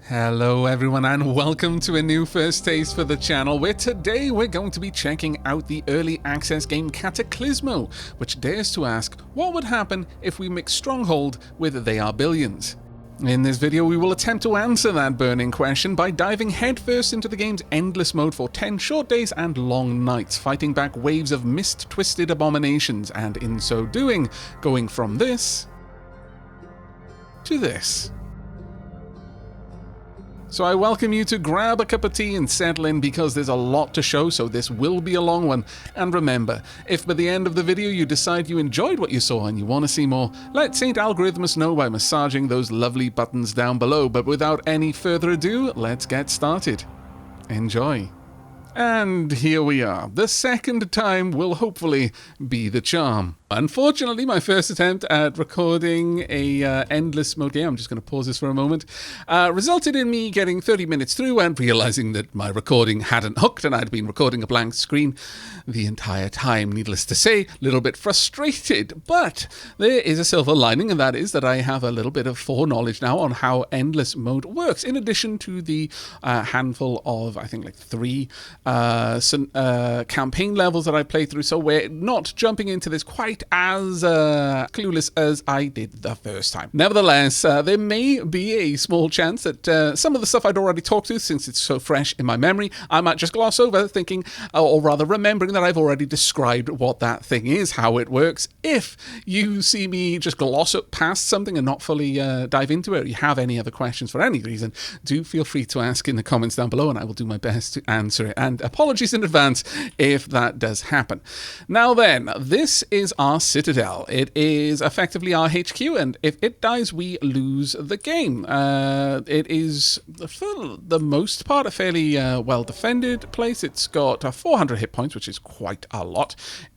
Hello everyone and welcome to a new first taste for the channel, where today we're going to be checking out the early access game Cataclismo, which dares to ask what would happen if we mix Stronghold with They Are Billions. In this video we will attempt to answer that burning question by diving headfirst into the game's endless mode for 10 short days and long nights, fighting back waves of mist-twisted abominations, and in so doing, going from this to this. So I welcome you to grab a cup of tea and settle in, because there's a lot to show, so this will be a long one. And remember, if by the end of the video you decide you enjoyed what you saw and you want to see more, let Saint Algorithmus know by massaging those lovely buttons down below. But without any further ado, let's get started. Enjoy. And here we are. The second time will hopefully be the charm. Unfortunately, my first attempt at recording a endless mode game, I'm just going to pause this for a moment, resulted in me getting 30 minutes through and realizing that my recording hadn't hooked and I'd been recording a blank screen the entire time. Needless to say, a little bit frustrated, but there is a silver lining, and that is that I have a little bit of foreknowledge now on how endless mode works, in addition to the handful of, I think, like 3 campaign levels that I played through, so we're not jumping into this quite as clueless as I did the first time. Nevertheless, there may be a small chance that some of the stuff I'd already talked to, since it's so fresh in my memory, I might just gloss over, thinking, or rather remembering that I've already described what that thing is, how it works. If you see me just gloss up past something and not fully dive into it, or you have any other questions for any reason, do feel free to ask in the comments down below, and I will do my best to answer it. And apologies in advance if that does happen. Now then, this is our Citadel. It is effectively our HQ, and if it dies, we lose the game. It is, for the most part, a fairly well-defended place. It's got 400 hit points, which is quite a lot.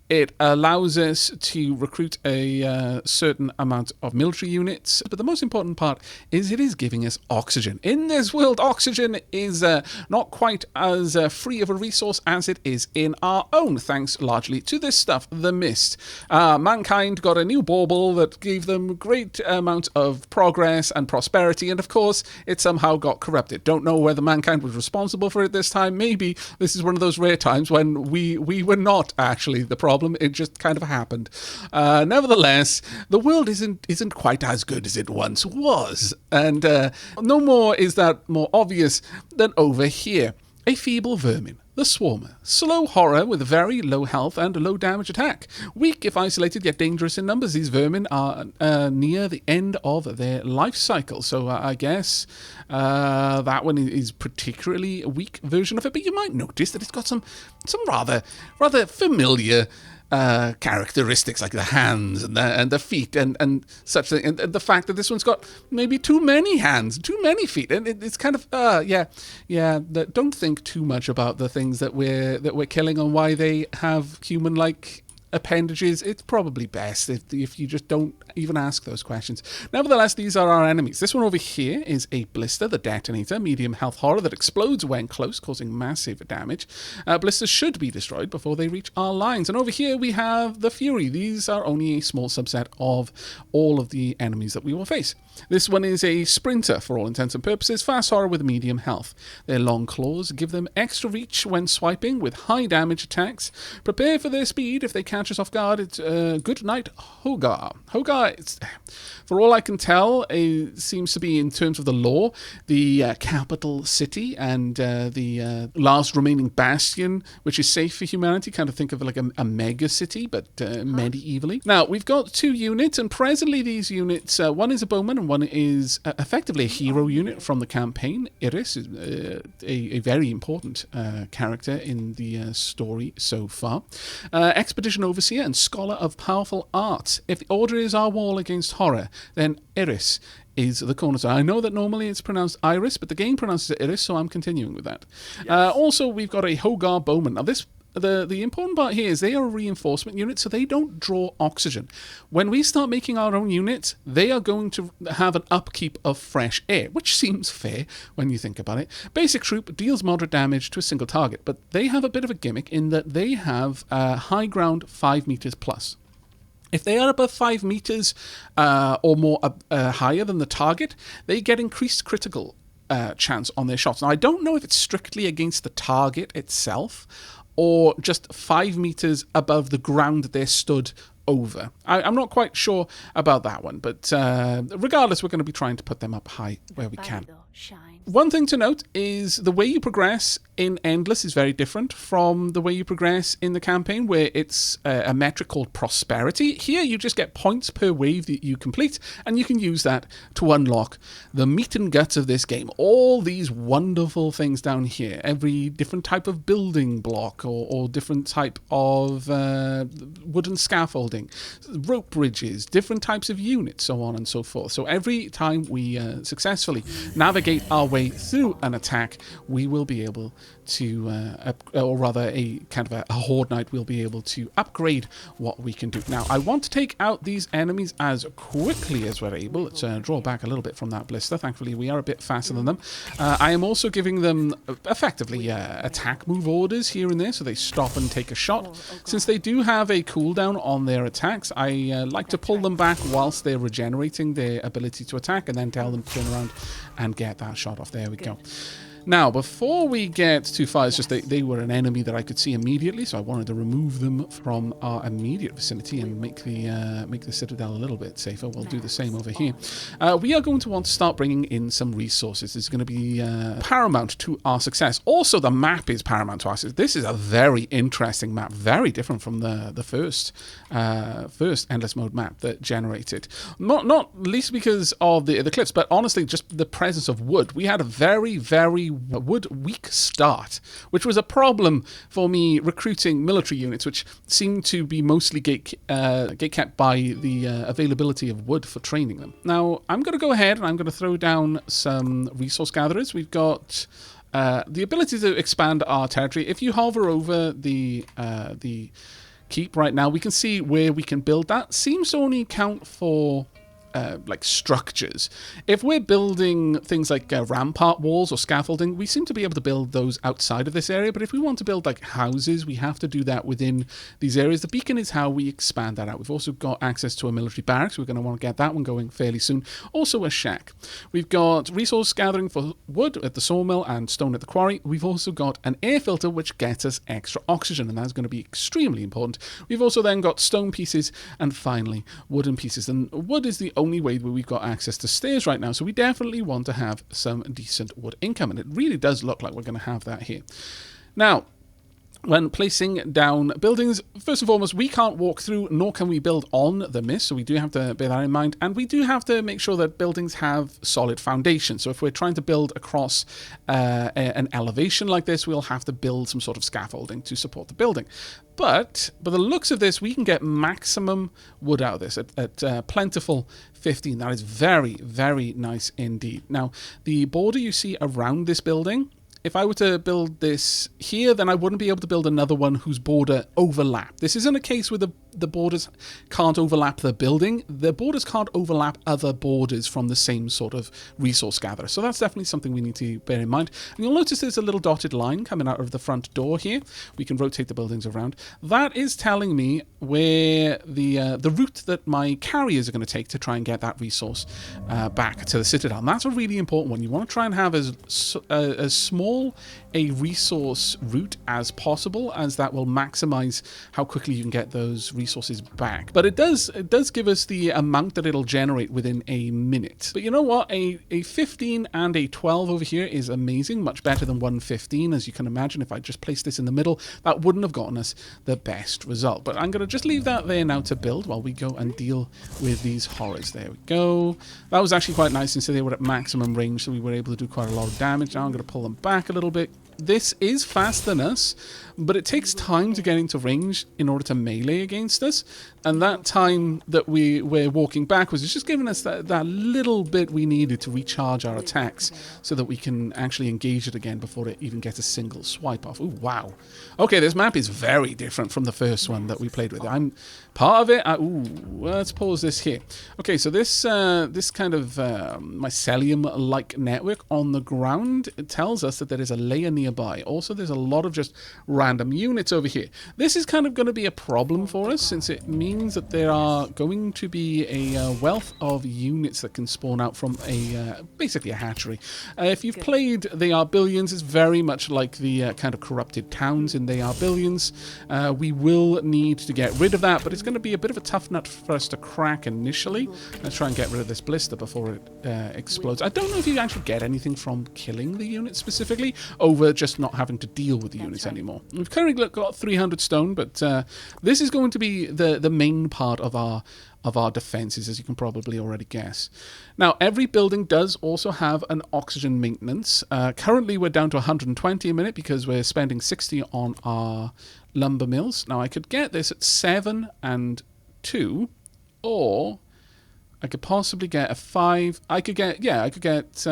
It allows us to recruit a certain amount of military units, but the most important part is it is giving us oxygen. In this world, oxygen is not quite as free of a resource as it is in our own, thanks largely to this stuff, the mist. Mankind got a new bauble that gave them great amounts of progress and prosperity, and of course, it somehow got corrupted. Don't know whether mankind was responsible for it this time. Maybe this is one of those rare times when we were not actually the problem. It just kind of happened. Nevertheless, the world isn't quite as good as it once was, and no more is that more obvious than over here. A feeble vermin, the Swarmer. Slow horror with very low health and low damage attack. Weak if isolated, yet dangerous in numbers. These vermin are near the end of their life cycle, so I guess that one is particularly a weak version of it. But you might notice that it's got some rather familiar characteristics, like the hands and the feet and such thing, and the fact that this one's got maybe too many hands, too many feet, and it's kind of don't think too much about the things that we're killing and why they have human-like appendages. It's probably best if you just don't even ask those questions. Nevertheless, these are our enemies. This one over here is a blister, the detonator, medium health horror that explodes when close, causing massive damage. Blisters should be destroyed before they reach our lines. And over here we have the Fury. These are only a small subset of all of the enemies that we will face. This one is a sprinter for all intents and purposes, fast horror with medium health. Their long claws give them extra reach when swiping with high damage attacks. Prepare for their speed if they catch us off guard. It's good night, Hogar. Hogar, for all I can tell, it seems to be, in terms of the lore, the capital city and the last remaining bastion, which is safe for humanity. Kind of think of it like a mega city, but medievally. Now, we've got 2 units, and presently these units, one is a bowman and one is effectively a hero unit from the campaign. Iris is a very important character in the story so far. Expedition Overseer and Scholar of Powerful Arts. If the order is our wall against horror, then Iris is the cornerstone. I know that normally it's pronounced Iris, but the game pronounces it Iris, so I'm continuing with that. Yes. Also, we've got a Hogar Bowman. Now, the important part here is they are a reinforcement unit, so they don't draw oxygen. When we start making our own units, they are going to have an upkeep of fresh air, which seems fair when you think about it. Basic troop deals moderate damage to a single target, but they have a bit of a gimmick in that they have high ground 5 meters plus. If they are above 5 meters or more higher than the target, they get increased critical chance on their shots. Now, I don't know if it's strictly against the target itself or just 5 meters above the ground that they're stood over. I'm not quite sure about that one, but regardless, we're going to be trying to put them up high where we can. One thing to note is the way you progress in Endless is very different from the way you progress in the campaign, where it's a metric called prosperity. Here you just get points per wave that you complete, and you can use that to unlock the meat and guts of this game. All these wonderful things down here, every different type of building block or different type of wooden scaffolding, rope bridges, different types of units, so on and so forth. So every time we successfully navigate our way through an attack, we will be able to, or rather a kind of a horde knight will be able to upgrade what we can do. Now, I want to take out these enemies as quickly as we're able. Let's draw back a little bit from that blister. Thankfully, we are a bit faster than them. I am also giving them effectively attack move orders here and there, so they stop and take a shot. Since they do have a cooldown on their attacks, I like to pull them back whilst they're regenerating their ability to attack, and then tell them to turn around and get that shot off. There we go. Now, before we get too far, it's just they were an enemy that I could see immediately, so I wanted to remove them from our immediate vicinity and make the Citadel a little bit safer. We'll do the same over here. We are going to want to start bringing in some resources. It's going to be paramount to our success. Also, the map is paramount to our success. This is a very interesting map, very different from the first Endless Mode map that generated. Not least because of the clips, but honestly, just the presence of wood. We had a very, very wood weak start, which was a problem for me recruiting military units, which seemed to be mostly gate-kept by the availability of wood for training them. Now, I'm going to go ahead and I'm going to throw down some resource gatherers. We've got the ability to expand our territory. If you hover over the keep right now, we can see where we can build. That seems to only count for like structures. If we're building things like rampart walls or scaffolding, we seem to be able to build those outside of this area, but if we want to build like houses, we have to do that within these areas. The beacon is how we expand that out. We've also got access to a military barracks. We're going to want to get that one going fairly soon. Also a shack. We've got resource gathering for wood at the sawmill and stone at the quarry. We've also got an air filter which gets us extra oxygen, and that's going to be extremely important. We've also then got stone pieces and finally wooden pieces, and wood is the only way where we've got access to stairs right now, so we definitely want to have some decent wood income, and it really does look like we're going to have that here. Now, when placing down buildings, first and foremost, we can't walk through, nor can we build on the mist, so we do have to bear that in mind, and we do have to make sure that buildings have solid foundation. So if we're trying to build across an elevation like this, we'll have to build some sort of scaffolding to support the building. But by the looks of this, we can get maximum wood out of this at plentiful 15. That is very, very nice indeed. Now, the border you see around this building, if I were to build this here, then I wouldn't be able to build another one whose border overlap. This isn't a case where the borders can't overlap the building. The borders can't overlap other borders from the same sort of resource gatherer. So that's definitely something we need to bear in mind. And you'll notice there's a little dotted line coming out of the front door here. We can rotate the buildings around. That is telling me where the route that my carriers are going to take to try and get that resource back to the Citadel. And that's a really important one. You want to try and have as small a resource route as possible, as that will maximize how quickly you can get those resources back. But it does give us the amount that it'll generate within a minute. But you know what? A 15 and a 12 over here is amazing, much better than 115. As you can imagine, if I just placed this in the middle, that wouldn't have gotten us the best result. But I'm going to just leave that there now to build while we go and deal with these horrors. There we go. That was actually quite nice, since they were at maximum range, so we were able to do quite a lot of damage. Now I'm going to pull them back a little bit. This is faster than us, but it takes time to get into range in order to melee against us, and that time that we're walking backwards is just giving us that little bit we needed to recharge our attacks so that we can actually engage it again before it even gets a single swipe off. Ooh, wow. Okay, this map is very different from the first one that we played with. I'm part of it. Let's pause this here. Okay, so this kind of mycelium-like network on the ground, it tells us that there is a layer nearby nearby. Also, there's a lot of just random units over here. This is kind of going to be a problem for us, since it means that there are going to be a wealth of units that can spawn out from basically a hatchery. If you've played They Are Billions, it's very much like the kind of corrupted towns in They Are Billions. We will need to get rid of that, but it's going to be a bit of a tough nut for us to crack initially. Let's try and get rid of this blister before it explodes. I don't know if you actually get anything from killing the units specifically, over just not having to deal with the units anymore. We've currently got 300 stone, but this is going to be the main part of our defenses, as you can probably already guess. Now, every building does also have an oxygen maintenance. Currently, we're down to 120 a minute because we're spending 60 on our lumber mills. Now, I could get this at 7 and 2, or I could possibly get a 5. I could get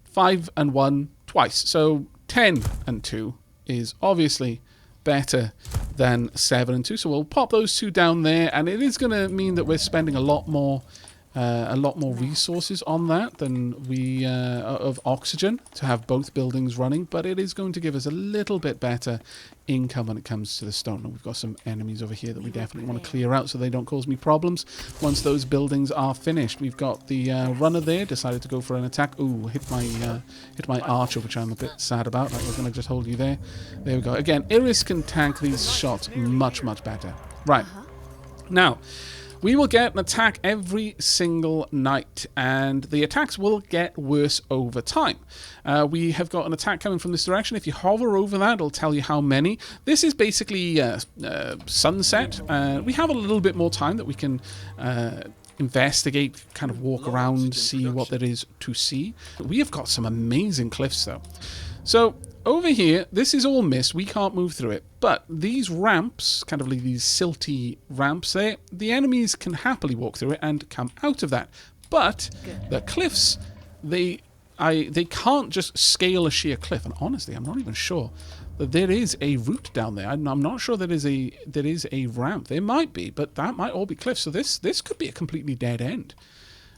5 and 1 twice. So 10 and 2 is obviously better than 7 and 2. So we'll pop those two down there, and it is going to mean that we're spending a lot more resources on that than we of oxygen to have both buildings running, but it is going to give us a little bit better income when it comes to the stone. And we've got some enemies over here that we definitely want to clear out so they don't cause me problems once those buildings are finished. We've got the runner there, decided to go for an attack. Ooh, hit my archer, which I'm a bit sad about. Like, we're going to just hold you there. There we go. Again, Iris can tank these shots much, much better. Right. Now, we will get an attack every single night, and the attacks will get worse over time. We have got an attack coming from this direction. If you hover over that, it'll tell you how many. This is basically sunset. We have a little bit more time that we can investigate, kind of walk around, see what there is to see. We have got some amazing cliffs, though. So over here, this is all mist. We can't move through it. But these ramps, kind of like these silty ramps there, the enemies can happily walk through it and come out of that. But the cliffs, they can't just scale a sheer cliff. And honestly, I'm not even sure that there is a route down there. I'm not sure there is a ramp. There might be, but that might all be cliffs. So this could be a completely dead end.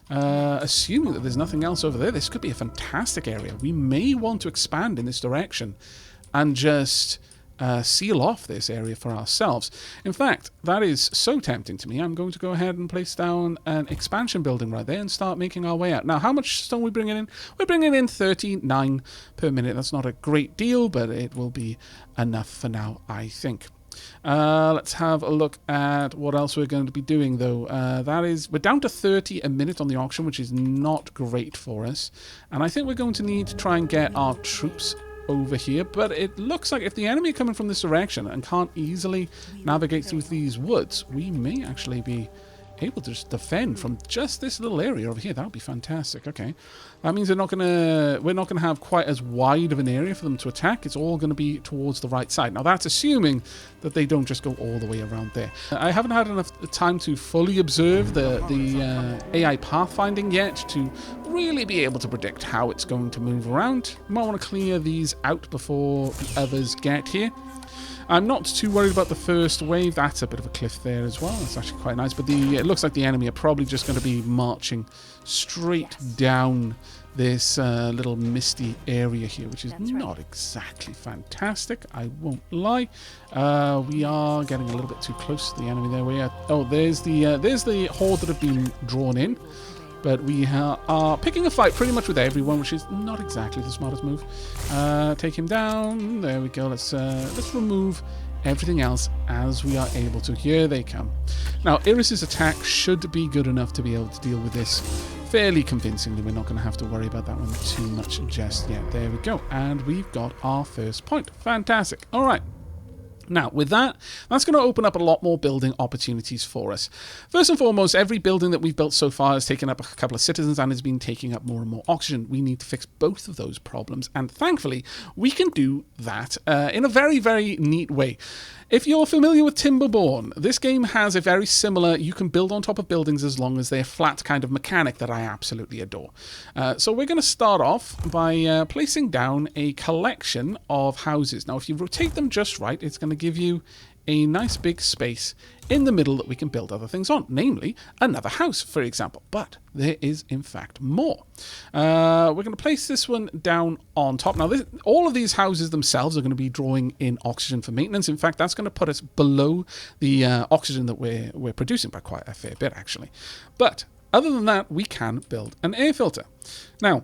Assuming that there's nothing else over there, this could be a fantastic area. We may want to expand in this direction and just seal off this area for ourselves. In fact, that is so tempting to me. I'm going to go ahead and place down an expansion building right there and start making our way out. Now, how much stone are we bringing in? We're bringing in 39 per minute. That's not a great deal, but it will be enough for now, I think. Let's have a look at what else we're going to be doing, though. We're down to 30 a minute on the auction, which is not great for us. And I think we're going to need to try and get our troops over here. But it looks like if the enemy are coming from this direction and can't easily navigate through these woods, we may actually be able to just defend from just this little area over here. That would be fantastic. Okay, that means we're not gonna have quite as wide of an area for them to attack. It's all going to be towards the right side. Now, that's assuming that they don't just go all the way around there. I haven't had enough time to fully observe the AI pathfinding yet to really be able to predict how it's going to move around. You might want to clear these out before the others get here. I'm not too worried about the first wave. That's a bit of a cliff there as well. That's actually quite nice. But it looks like the enemy are probably just going to be marching straight down this little misty area here, which is not exactly fantastic, I won't lie. We are getting a little bit too close to the enemy there. There's the horde that have been drawn in. But we are picking a fight pretty much with everyone, which is not exactly the smartest move. Take him down. There we go. Let's remove everything else as we are able to. Here they come. Now, Iris's attack should be good enough to be able to deal with this fairly convincingly. We're not going to have to worry about that one too much just yet. There we go. And we've got our first point. Fantastic. All right. Now, with that, that's going to open up a lot more building opportunities for us. First and foremost, every building that we've built so far has taken up a couple of citizens and has been taking up more and more oxygen. We need to fix both of those problems, and thankfully, we can do that in a very, very neat way. If you're familiar with Timberborn, this game has a very similar, you can build on top of buildings as long as they're flat kind of mechanic that I absolutely adore. So we're going to start off by placing down a collection of houses. Now, if you rotate them just right, it's going to give you a nice big space in the middle that we can build other things on, namely another house, for example. But there is, in fact, more. We're going to place this one down on top. Now, all of these houses themselves are going to be drawing in oxygen for maintenance. In fact, that's going to put us below the oxygen that we're producing by quite a fair bit, actually. But other than that, we can build an air filter. Now,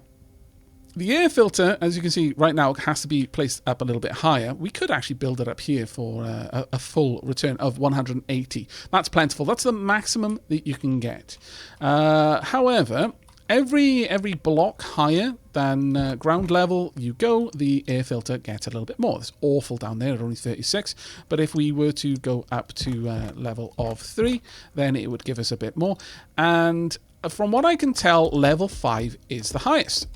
the air filter, as you can see right now, has to be placed up a little bit higher. We could actually build it up here for a full return of 180. That's plentiful. That's the maximum that you can get. However, every block higher than ground level you go, the air filter gets a little bit more. It's awful down there at only 36. But if we were to go up to level of 3, then it would give us a bit more. And from what I can tell, level 5 is the highest.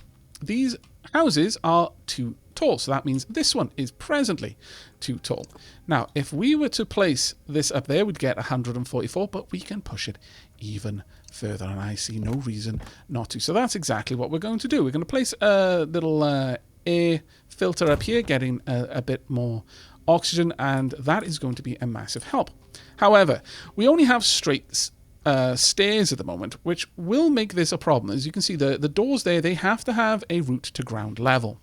These houses are too tall, so that means this one is presently too tall. Now, if we were to place this up there, we'd get 144, but we can push it even further, and I see no reason not to. So that's exactly what we're going to do. We're going to place a little air filter up here, getting a bit more oxygen, and that is going to be a massive help. However, we only have straight stairs at the moment, which will make this a problem. As you can see, the doors there, they have to have a route to ground level.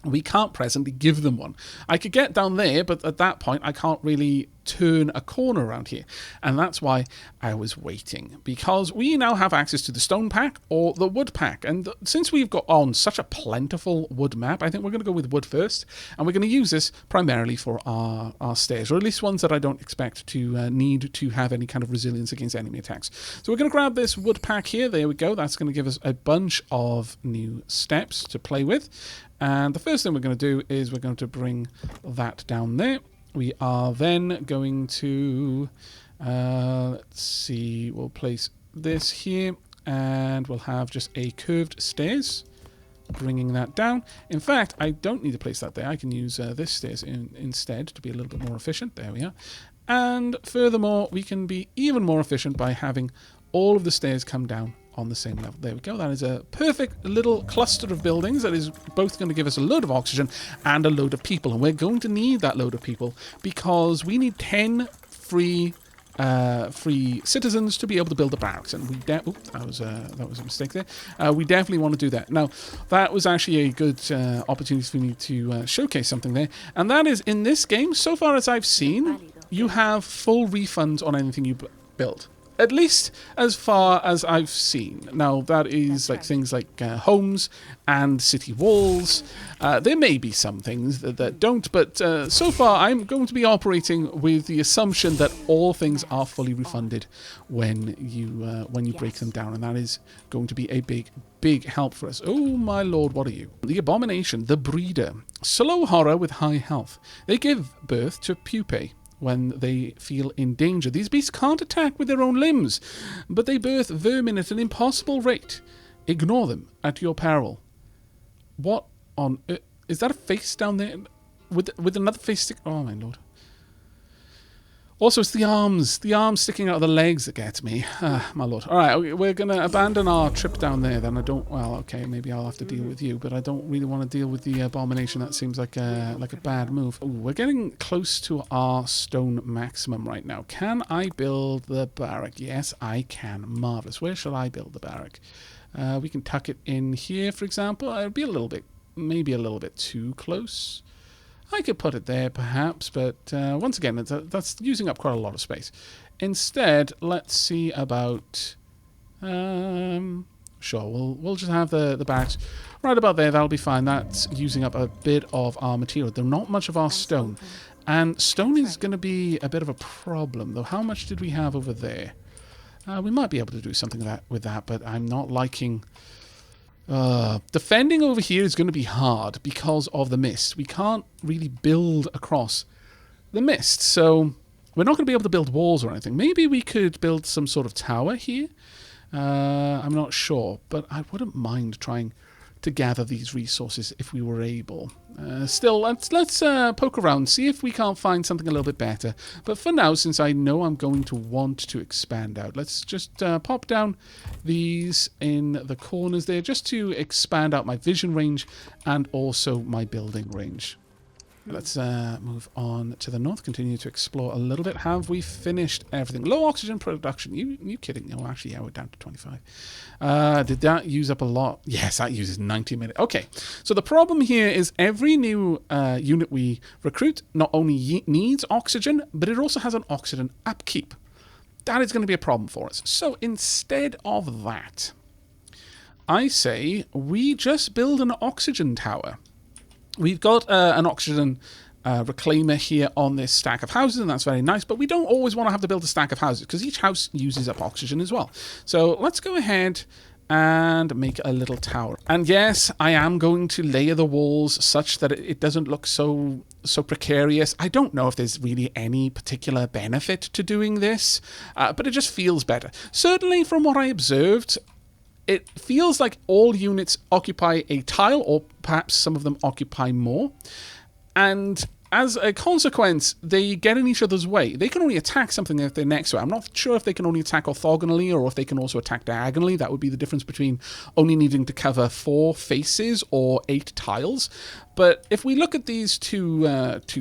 We can't presently give them one. I could get down there, but at that point, I can't really turn a corner around here. And that's why I was waiting, because we now have access to the stone pack or the wood pack. And since we've got on such a plentiful wood map, I think we're going to go with wood first. And we're going to use this primarily for our stairs, or at least ones that I don't expect to need to have any kind of resilience against enemy attacks. So we're going to grab this wood pack here. There we go. That's going to give us a bunch of new steps to play with. And the first thing we're going to do is we're going to bring that down there. We are then going to, let's see, we'll place this here, and we'll have just a curved stairs, bringing that down. In fact, I don't need to place that there. I can use this stairs instead to be a little bit more efficient. There we are. And furthermore, we can be even more efficient by having all of the stairs come down on the same level. There we go. That is a perfect little cluster of buildings that is both going to give us a load of oxygen and a load of people. And we're going to need that load of people because we need 10 free citizens to be able to build the barracks. And that was a mistake there. We definitely want to do that. Now, that was actually a good opportunity for me to showcase something there. And that is, in this game, so far as I've seen, you have full refunds on anything you build. At least as far as I've seen. Now, that is like things like homes and city walls. There may be some things that don't, but so far I'm going to be operating with the assumption that all things are fully refunded when you break them down, and that is going to be a big help for us. Oh my lord, what are you? The abomination, the breeder. Slow horror with high health. They give birth to pupae when they feel in danger. These beasts can't attack with their own limbs, but they birth vermin at an impossible rate. Ignore them at your peril. What on earth? Is that a face down there? With another face stick? Oh my lord. Also, it's the arms sticking out of the legs that gets me. My lord. All right, we're going to abandon our trip down there then. Well, okay, maybe I'll have to deal with you, but I don't really want to deal with the abomination. That seems like a bad move. Ooh, we're getting close to our stone maximum right now. Can I build the barrack? Yes, I can. Marvelous. Where shall I build the barrack? We can tuck it in here, for example. It'd be maybe a little bit too close. I could put it there, perhaps, but once again, that's using up quite a lot of space. Instead, let's see about... sure, we'll just have the barracks right about there. That'll be fine. That's using up a bit of our material. There's not much of our stone. And stone is going to be a bit of a problem, though. How much did we have over there? We might be able to do something with that, but I'm not liking... defending over here is going to be hard because of the mist. We can't really build across the mist, so we're not going to be able to build walls or anything. Maybe we could build some sort of tower here. I'm not sure, but I wouldn't mind trying to gather these resources if we were able. Still, let's poke around, see if we can't find something a little bit better. But for now, since I know I'm going to want to expand out, let's just pop down these in the corners there, just to expand out my vision range and also my building range. Let's move on to the north, continue to explore a little bit. Have we finished everything? Low oxygen production. You kidding? No, actually, yeah, we're down to 25. Did that use up a lot? Yes, that uses 90 minutes. Okay, so the problem here is every new unit we recruit not only needs oxygen, but it also has an oxygen upkeep. That is going to be a problem for us. So instead of that, I say we just build an oxygen tower. We've got an oxygen reclaimer here on this stack of houses, and that's very nice, but we don't always want to have to build a stack of houses because each house uses up oxygen as well. So let's go ahead and make a little tower. And yes, I am going to layer the walls such that it doesn't look so precarious. I don't know if there's really any particular benefit to doing this, but it just feels better. Certainly from what I observed, it feels like all units occupy a tile, or perhaps some of them occupy more. And as a consequence, they get in each other's way. They can only attack something if they're next to it. I'm not sure if they can only attack orthogonally or if they can also attack diagonally. That would be the difference between only needing to cover 4 faces or 8 tiles. But if we look at these two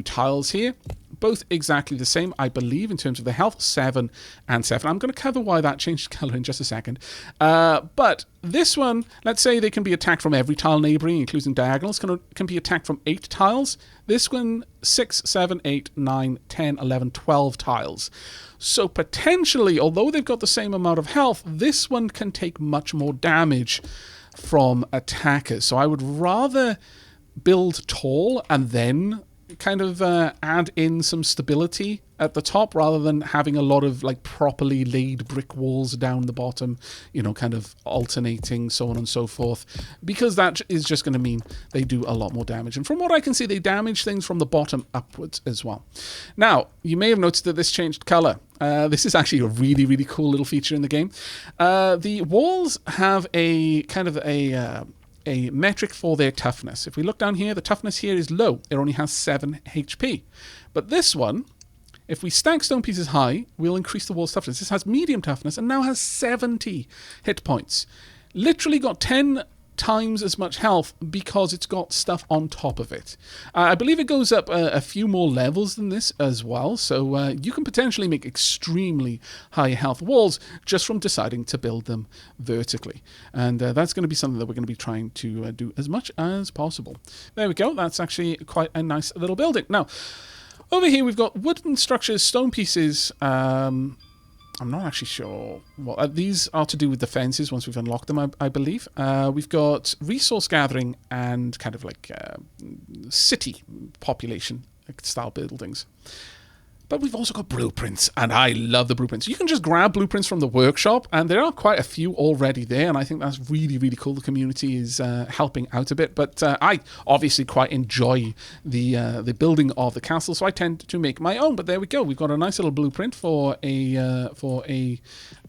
tiles here, both exactly the same, I believe, in terms of the health, 7 and 7. I'm going to cover why that changed color in just a second. But this one, let's say they can be attacked from every tile neighboring, including diagonals, can be attacked from 8 tiles. This one, 6, 7, 8, 9, 10, 11, 12 tiles. So potentially, although they've got the same amount of health, this one can take much more damage from attackers. So I would rather build tall and then kind of add in some stability at the top rather than having a lot of like properly laid brick walls down the bottom, you know, kind of alternating, so on and so forth, because that is just going to mean they do a lot more damage. And from what I can see, they damage things from the bottom upwards as well. Now, you may have noticed that this changed color. This is actually a really, really cool little feature in the game. The walls have a kind of a metric for their toughness. If we look down here, the toughness here is low. It only has 7 HP. But this one, if we stack stone pieces high, we'll increase the wall's toughness. This has medium toughness and now has 70 hit points. Literally got 10 times as much health because it's got stuff on top of it. I believe it goes up a few more levels than this as well, so you can potentially make extremely high health walls just from deciding to build them vertically. And that's going to be something that we're going to be trying to do as much as possible. There we go. That's actually quite a nice little building. Now, over here we've got wooden structures, stone pieces. I'm not actually sure what these are to do with defenses once we've unlocked them, I believe. We've got resource gathering and kind of like city population style buildings. But we've also got blueprints, and I love the blueprints. You can just grab blueprints from the workshop, and there are quite a few already there, and I think that's really, really cool. The community is helping out a bit, but I obviously quite enjoy the building of the castle, so I tend to make my own. But there we go. We've got a nice little blueprint for a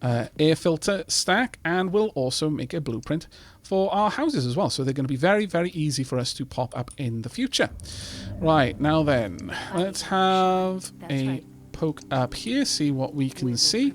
air filter stack, and we'll also make a blueprint for our houses as well. So they're going to be very, very easy for us to pop up in the future. Right, now then, let's have a poke up here, see what we can see.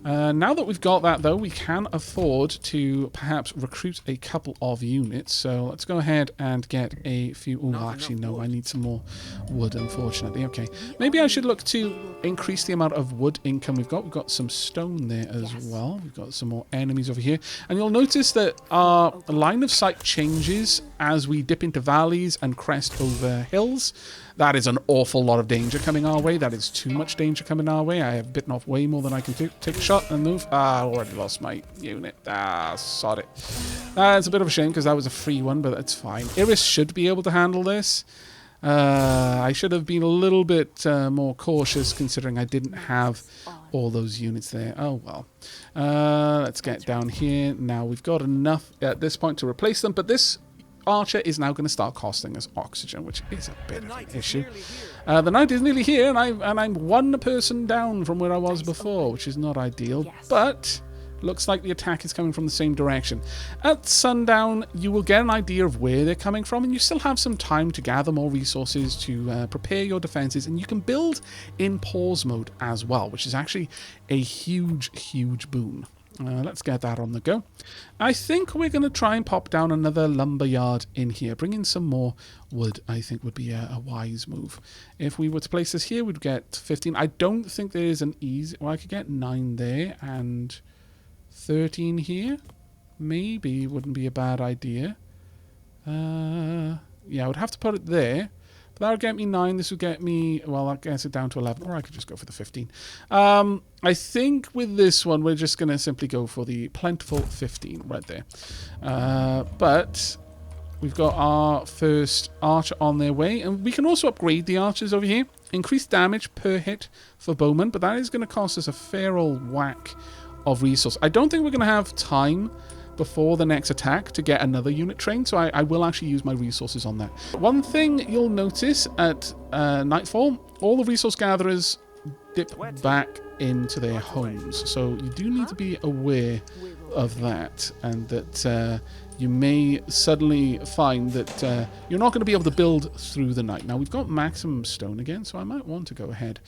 Now that we've got that, though, we can afford to perhaps recruit a couple of units. So let's go ahead and get a few... Oh, actually, no, I need some more wood, unfortunately. Okay, maybe I should look to increase the amount of wood income we've got. We've got some stone there as well. We've got some more enemies over here. And you'll notice that our line of sight changes as we dip into valleys and crest over hills. That is an awful lot of danger coming our way. That is too much danger coming our way. I have bitten off way more than I can take a shot and move. I already lost my unit. Sod it. It's a bit of a shame because that was a free one, but that's fine. Iris should be able to handle this. I should have been a little bit more cautious considering I didn't have all those units there. Oh, well. Let's get down here. Now, we've got enough at this point to replace them, but this archer is now going to start costing us oxygen, which is a bit of an issue. The night is nearly here, and I'm one person down from where I was before, which is not ideal, but looks like the attack is coming from the same direction. At sundown, you will get an idea of where they're coming from, and you still have some time to gather more resources to prepare your defenses, and you can build in pause mode as well, which is actually a huge, huge boon. Let's get that on the go. I think we're going to try and pop down another lumberyard in here. Bring in some more wood, I think, would be a wise move. If we were to place this here, we'd get 15. I don't think there is an easy... Well, I could get 9 there and 13 here. Maybe wouldn't be a bad idea. Yeah, I would have to put it there. That would get me 9. This would get me... Well, that gets it down to 11. Or I could just go for the 15. I think with this one, we're just going to simply go for the plentiful 15 right there. But we've got our first archer on their way. And we can also upgrade the archers over here. Increase damage per hit for bowmen. But that is going to cost us a fair old whack of resource. I don't think we're going to have time before the next attack to get another unit trained, so I will actually use my resources on that. One thing you'll notice at nightfall, all the resource gatherers dip back into their homes, so you do need to be aware of that, and that you may suddenly find that you're not going to be able to build through the night. Now, we've got maximum stone again, so I might want to go ahead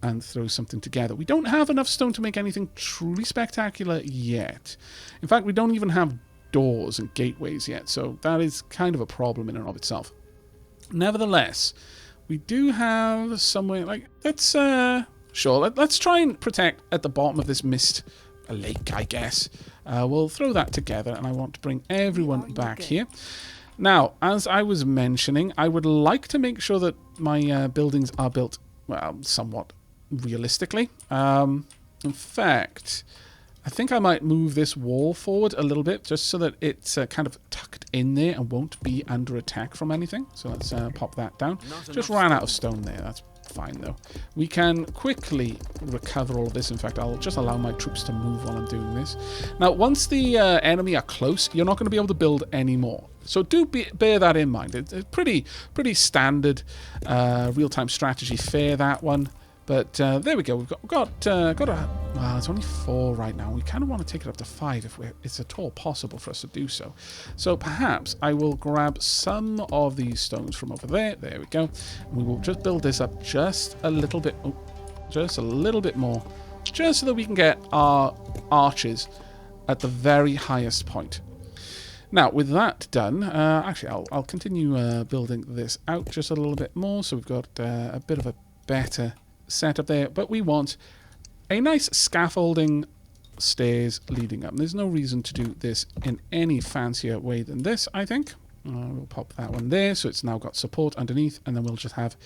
and throw something together. We don't have enough stone to make anything truly spectacular yet. In fact, we don't even have doors and gateways yet, so that is kind of a problem in and of itself. Nevertheless, we do have somewhere like... Let's try and protect at the bottom of this mist, a lake, I guess. We'll throw that together, and I want to bring everyone back here. Now, as I was mentioning, I would like to make sure that my buildings are built, well, somewhat realistically. In fact, I think I might move this wall forward a little bit just so that it's kind of tucked in there and won't be under attack from anything. So let's pop that down. Just ran out of stone there. That's fine though. We can quickly recover all of this. In fact, I'll just allow my troops to move while I'm doing this. Now, once the enemy are close, you're not going to be able to build any more. So do bear that in mind. It's pretty standard real-time strategy fare, that one. But there we go. We've got a... Well, it's only 4 right now. We kind of want to take it up to 5 if it's at all possible for us to do so. So perhaps I will grab some of these stones from over there. There we go. And we will just build this up just a little bit. Oh, just a little bit more. Just so that we can get our archers at the very highest point. Now, with that done, actually, I'll continue building this out just a little bit more. So we've got a bit of a better setup there. But we want a nice scaffolding stairs leading up. There's no reason to do this in any fancier way than this, I think. We'll pop that one there, so it's now got support underneath, and then we'll just have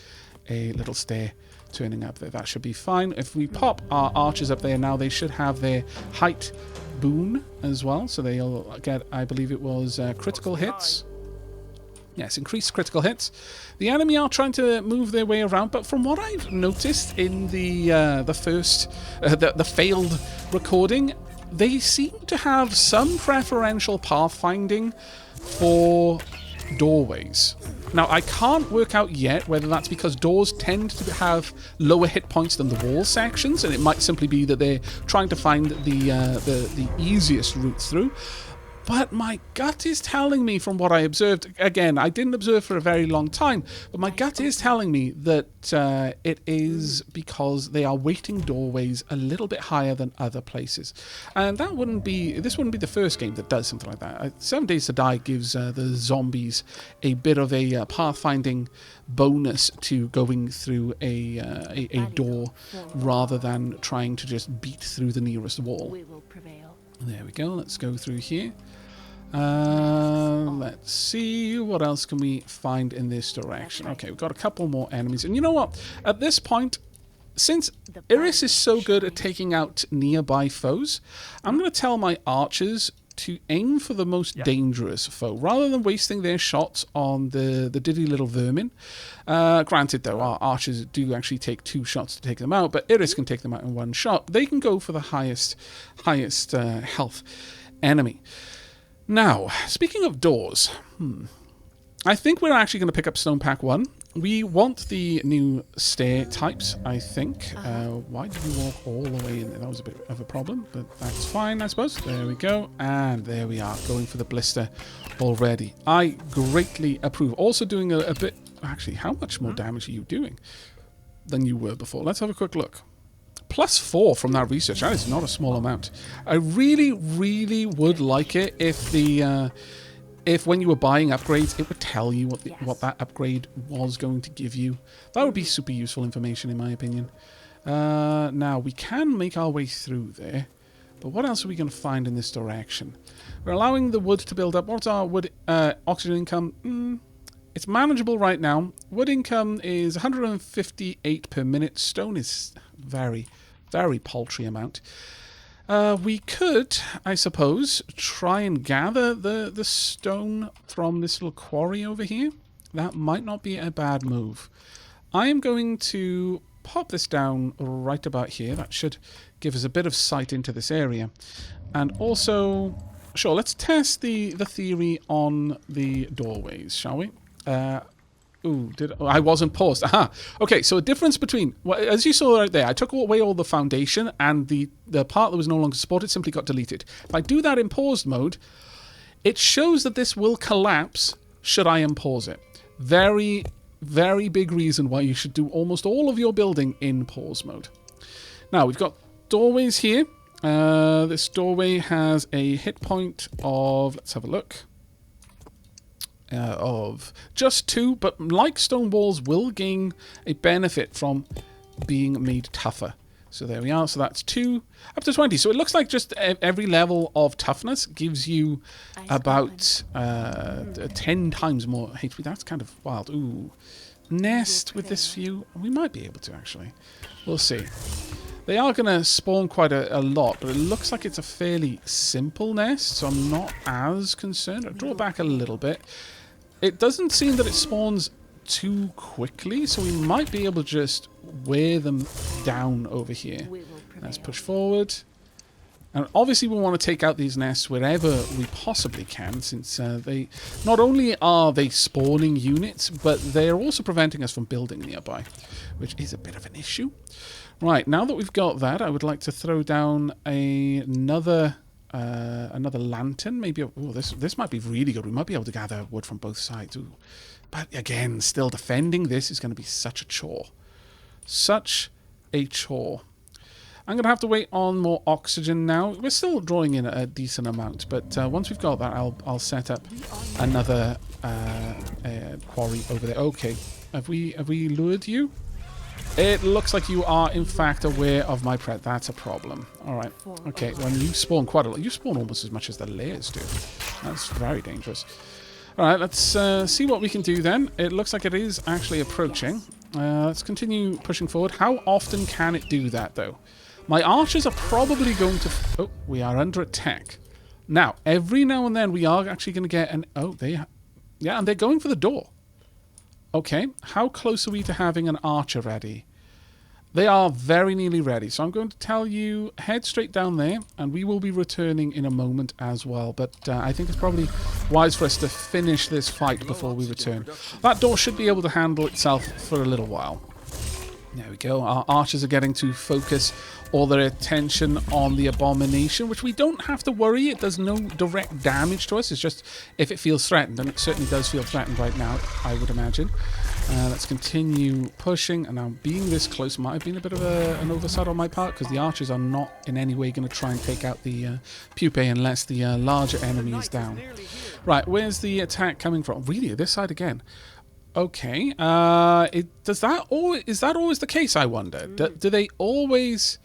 a little stair turning up there. That should be fine. If we pop our archers up there now, they should have their height boon as well, so they'll get, I believe it was critical hits. Yes, increased critical hits. The enemy are trying to move their way around, but from what I've noticed in the failed recording, they seem to have some preferential pathfinding for doorways. Now, I can't work out yet whether that's because doors tend to have lower hit points than the wall sections, and it might simply be that they're trying to find the easiest route through. But my gut is telling me, from what I observed, again, I didn't observe for a very long time, but my gut is telling me that it is because they are weighting doorways a little bit higher than other places. And this wouldn't be the first game that does something like that. 7 Days to Die gives the zombies a bit of a pathfinding bonus to going through a door rather than trying to just beat through the nearest wall. We will prevail. There we go. Let's go through here. Let's see. What else can we find in this direction? Okay, we've got a couple more enemies. And you know what? At this point, since Iris is so good at taking out nearby foes, I'm going to tell my archers to aim for the most dangerous foe, rather than wasting their shots on the diddy little vermin. Granted, though, our archers do actually take 2 shots to take them out, but Iris can take them out in 1 shot. They can go for the highest health enemy. Now, speaking of doors, I think we're actually going to pick up Stone Pack 1. We want the new stair types, I think. Why did we walk all the way in there? That was a bit of a problem, but that's fine, I suppose. There we go. And there we are, going for the blister already. I greatly approve. Also doing a bit... Actually, how much more damage are you doing than you were before? Let's have a quick look. +4 from that research. That is not a small amount. I really, really would like it if the if when you were buying upgrades, it would tell you what that upgrade was going to give you. That would be super useful information, in my opinion. Now, we can make our way through there. But what else are we going to find in this direction? We're allowing the wood to build up. What's our wood oxygen income? It's manageable right now. Wood income is 158 per minute. Stone is very, very paltry amount. We could, I suppose, try and gather the stone from this little quarry over here. That might not be a bad move. I am going to pop this down right about here. That should give us a bit of sight into this area. And also, sure, let's test the theory on the doorways, shall we? I wasn't paused. Aha. Okay, so a difference between, well, as you saw right there, I took away all the foundation and the part that was no longer supported simply got deleted. If I do that in paused mode, it shows that this will collapse should I unpause it. Very, very big reason why you should do almost all of your building in pause mode. Now, we've got doorways here. This doorway has a hit point of, let's have a look, of just 2, but like stone walls will gain a benefit from being made tougher. So there we are. So that's 2 up to 20. So it looks like just every level of toughness gives you about 10 times more HP. That's kind of wild. Ooh. Nest with this view. We might be able to, actually. We'll see. They are going to spawn quite a lot, but it looks like it's a fairly simple nest, so I'm not as concerned. I'll draw back a little bit. It doesn't seem that it spawns too quickly, so we might be able to just wear them down over here. Let's push forward. And obviously we want to take out these nests wherever we possibly can, since they not only are they spawning units, but they're also preventing us from building nearby, which is a bit of an issue. Right, now that we've got that, I would like to throw down another lantern. Maybe, oh, this might be really good. We might be able to gather wood from both sides. Ooh. But again, still defending this is going to be such a chore. Such a chore. I'm going to have to wait on more oxygen now. We're still drawing in a decent amount, but once we've got that, I'll set up another quarry over there. Okay, have we lured you? It looks like you are, in fact, aware of my pret. That's a problem. All right. Okay, when you spawn quite a lot. You spawn almost as much as the layers do. That's very dangerous. All right, let's see what we can do then. It looks like it is actually approaching. Let's continue pushing forward. How often can it do that, though? My archers are probably going to... Oh, we are under attack. Now, every now and then we are actually going to get an... Oh, yeah, and they're going for the door. Okay, how close are we to having an archer ready? They are very nearly ready. So I'm going to tell you, head straight down there, and we will be returning in a moment as well. But I think it's probably wise for us to finish this fight before we return. That door should be able to handle itself for a little while. There we go. Our archers are getting to focus all their attention on the abomination, which we don't have to worry. It does no direct damage to us. It's just if it feels threatened, and it certainly does feel threatened right now, I would imagine. Let's continue pushing, and now being this close might have been a bit of an oversight on my part, because the archers are not in any way going to try and take out the pupae unless the larger enemy is down. Right, where's the attack coming from? Really, this side again. Okay, is that always the case, I wonder? Do they always...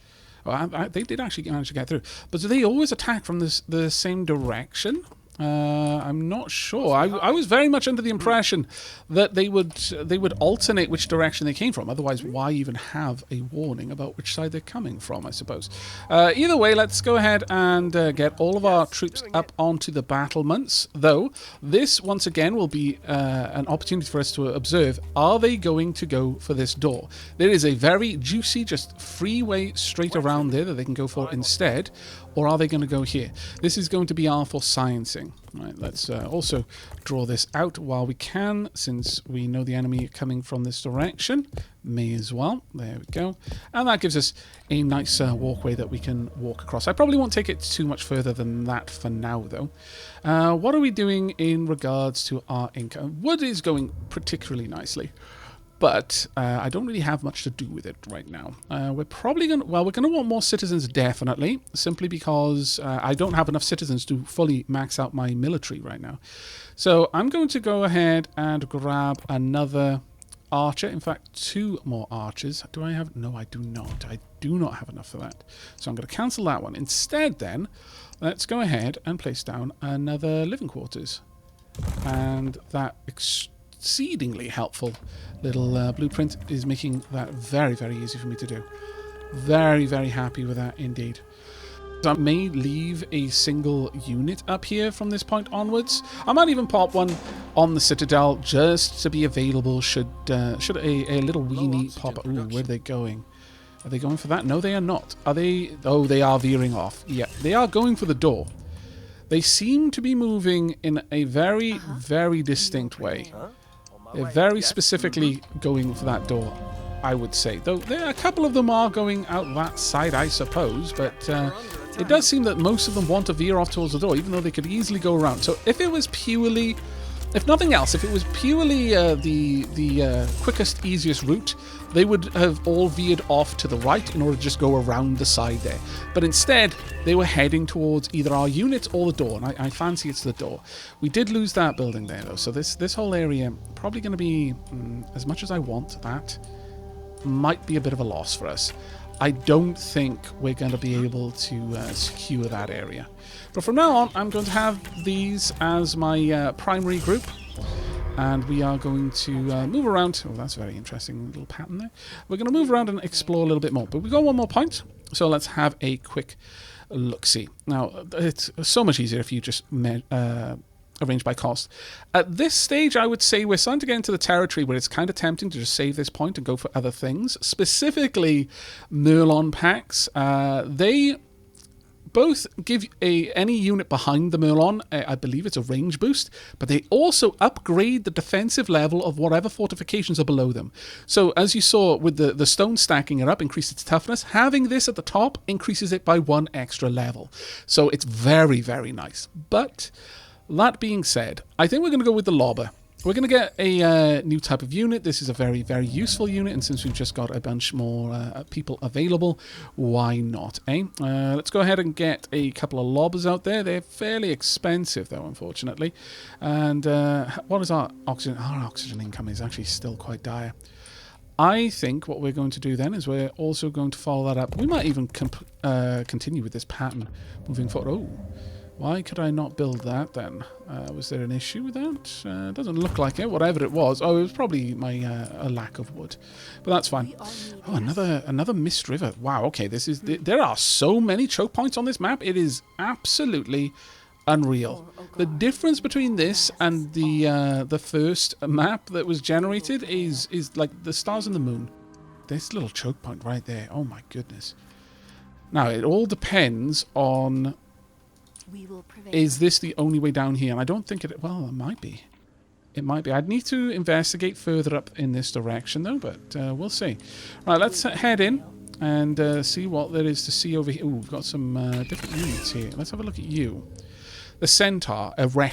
Well, they did actually manage to get through. But do they always attack from the same direction? I'm not sure. I was very much under the impression that they would alternate which direction they came from. Otherwise, why even have a warning about which side they're coming from, I suppose. Either way, let's go ahead and get all of our troops up onto the battlements. Though, this, once again, will be an opportunity for us to observe, are they going to go for this door? There is a very juicy, just free way straight around there that they can go for instead. Or are they going to go here? This is going to be R for sciencing. Right, let's also draw this out while we can, since we know the enemy coming from this direction. May as well. There we go. And that gives us a nice walkway that we can walk across. I probably won't take it too much further than that for now, though. What are we doing in regards to our income? Wood is going particularly nicely. But I don't really have much to do with it right now. We're probably going to... Well, we're going to want more citizens, definitely. Simply because I don't have enough citizens to fully max out my military right now. So I'm going to go ahead and grab another archer. In fact, 2 more archers. Do I have... No, I do not. I do not have enough for that. So I'm going to cancel that one. Instead, then, let's go ahead and place down another living quarters. And that exceedingly helpful little blueprint is making that very, very easy for me to do. Very, very happy with that indeed. So I may leave a single unit up here from this point onwards. I might even pop one on the Citadel just to be available should a little weenie pop up. Ooh, where are they going? Are they going for that? No, they are not. Are they? Oh, they are veering off. Yeah, they are going for the door. They seem to be moving in a very, very distinct way. They're very specifically going for that door, I would say. Though a couple of them are going out that side, I suppose. But it does seem that most of them want to veer off towards the door, even though they could easily go around. So if it was purely... If nothing else, if it was purely the quickest, easiest route, they would have all veered off to the right in order to just go around the side there. But instead, they were heading towards either our units or the door, and I fancy it's the door. We did lose that building there, though, so this whole area probably going to be, as much as I want that, might be a bit of a loss for us. I don't think we're going to be able to secure that area. But from now on, I'm going to have these as my primary group. And we are going to move around. Oh, that's a very interesting little pattern there. We're going to move around and explore a little bit more. But we've got one more point. So let's have a quick look-see. Now, it's so much easier if you just arrange by cost. At this stage, I would say we're starting to get into the territory where it's kind of tempting to just save this point and go for other things. Specifically, Merlon packs. They both give any unit behind the Merlon, I believe it's a range boost, but they also upgrade the defensive level of whatever fortifications are below them. So as you saw with the stone stacking it up, increased its toughness, having this at the top increases it by 1 extra level. So it's very, very nice. But that being said, I think we're going to go with the lobber. We're going to get a new type of unit. This is a very, very useful unit, and since we've just got a bunch more people available, why not, eh? Let's go ahead and get a couple of lobbers out there. They're fairly expensive, though, unfortunately. And what is our oxygen? Our oxygen income is actually still quite dire. I think what we're going to do then is we're also going to follow that up. We might even continue with this pattern moving forward. Oh. Why could I not build that then? Was there an issue with that? Doesn't look like it. Whatever it was. Oh, it was probably my a lack of wood. But that's fine. Oh, another mist river. Wow. Okay, this is there are so many choke points on this map. It is absolutely unreal. The difference between this and the first map that was generated is like the stars and the moon. This little choke point right there. Oh my goodness. Now it all depends on. Is this the only way down here? And I don't think it... Well, it might be. It might be. I'd need to investigate further up in this direction, though, but we'll see. Right, let's head in and see what there is to see over here. Ooh, we've got some different units here. Let's have a look at you. The Centaur of Re.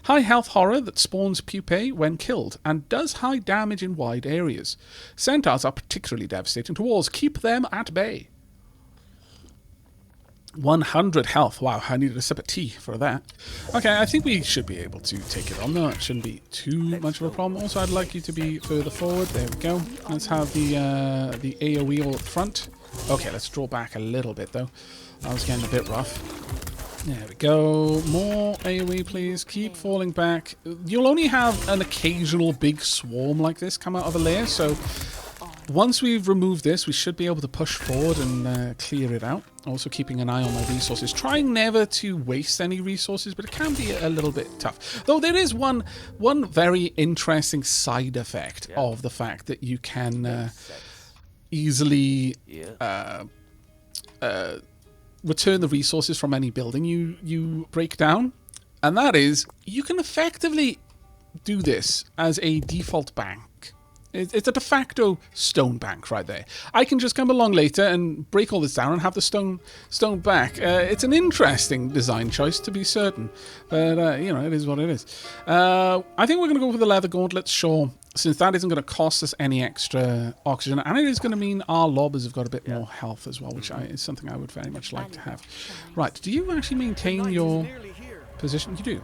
High health horror that spawns pupae when killed and does high damage in wide areas. Centaurs are particularly devastating to walls. Keep them at bay. 100 health. Wow, I needed a sip of tea for that. Okay, I think we should be able to take it on, though. It shouldn't be too much of a problem. Also, I'd like you to be further forward. There we go. Let's have the AoE all at the front. Okay, let's draw back a little bit, though. That was getting a bit rough. There we go. More AoE, please. Keep falling back. You'll only have an occasional big swarm like this come out of a layer, so once we've removed this, we should be able to push forward and clear it out. Also keeping an eye on my resources. Trying never to waste any resources, but it can be a little bit tough. Though there is one very interesting side effect of the fact that you can easily return the resources from any building you break down. And that is, you can effectively do this as a default bank. It's a de facto stone bank right there. I can just come along later and break all this down and have the stone back. It's an interesting design choice, to be certain. But, you know, it is what it is. I think we're going to go for the leather gauntlets, sure. since that isn't going to cost us any extra oxygen, and it is going to mean our lobbers have got a bit more health as well, which is something I would very much like to have. Right, do you actually maintain your position? You do.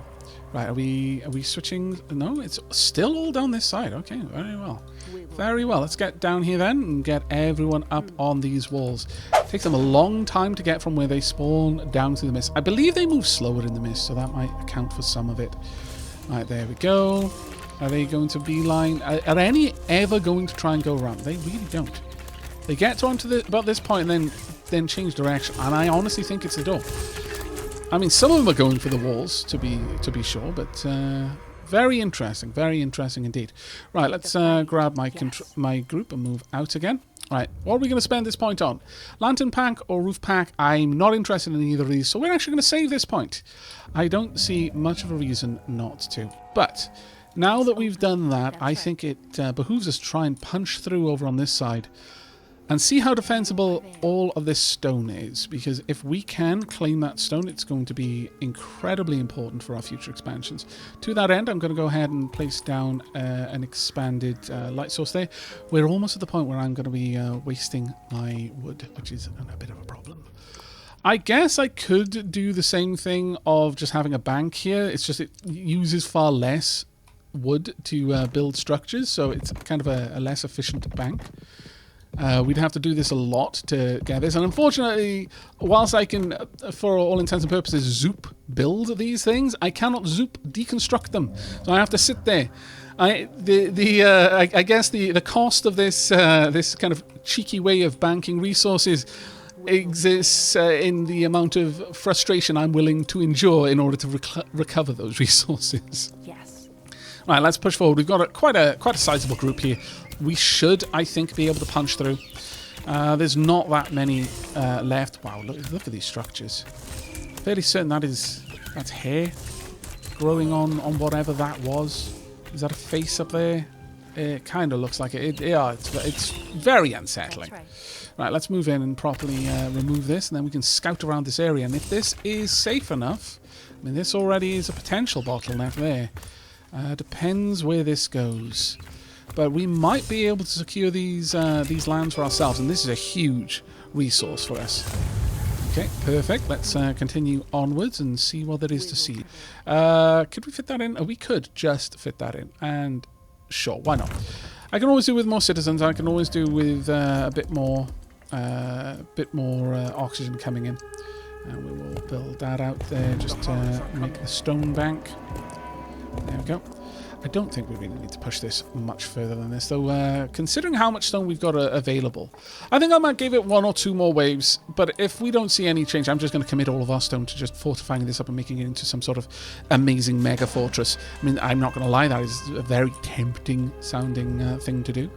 Right, are we switching? No, it's still all down this side. Okay, very well. Very well. Let's get down here then and get everyone up on these walls. It takes them a long time to get from where they spawn down through the mist. I believe they move slower in the mist, so that might account for some of it. Right, there we go. Are they going to beeline? Are any ever going to try and go around? They really don't. They get to about this point and then change direction, and I honestly think it's the door. I mean, some of them are going for the walls, to be sure, but very interesting indeed. Right, let's grab my group and move out again. Right, what are we going to spend this point on? Lantern pack or roof pack? I'm not interested in either of these, so we're actually going to save this point. I don't see much of a reason not to. But now that we've done that, I think it behooves us to try and punch through over on this side and see how defensible all of this stone is, because if we can claim that stone, it's going to be incredibly important for our future expansions. To that end, I'm going to go ahead and place down an expanded light source there. We're almost at the point where I'm going to be wasting my wood, which is a bit of a problem. I guess I could do the same thing of just having a bank here. It's just it uses far less wood to build structures, so it's kind of a less efficient bank. We'd have to do this a lot to get this, and unfortunately, whilst I can, for all intents and purposes, zoop build these things, I cannot zoop deconstruct them. So I have to sit there. I guess the cost of this this kind of cheeky way of banking resources exists in the amount of frustration I'm willing to endure in order to recover those resources. Yes. All right, let's push forward. We've got quite a sizable group here. We should, I think, be able to punch through. There's not that many left. Wow, look at these structures. Fairly certain that's hair growing on whatever that was. Is that a face up there? It kind of looks like it. Yeah, it's very unsettling. That's Right, let's move in and properly remove this, and then we can scout around this area. And if this is safe enough, I mean, this already is a potential bottleneck there. Depends where this goes. But we might be able to secure these lands for ourselves, and this is a huge resource for us. Okay, perfect. Let's continue onwards and see what there is to see. Could we fit that in? Oh, we could just fit that in. And sure, why not? I can always do with more citizens. I can always do with a bit more oxygen coming in. And we will build that out there just to make a stone bank. There we go. I don't think we really need to push this much further than this, though, considering how much stone we've got available. I think I might give it 1 or 2 more waves, but if we don't see any change, I'm just going to commit all of our stone to just fortifying this up and making it into some sort of amazing mega fortress. I mean, I'm not going to lie, that is a very tempting sounding thing to do.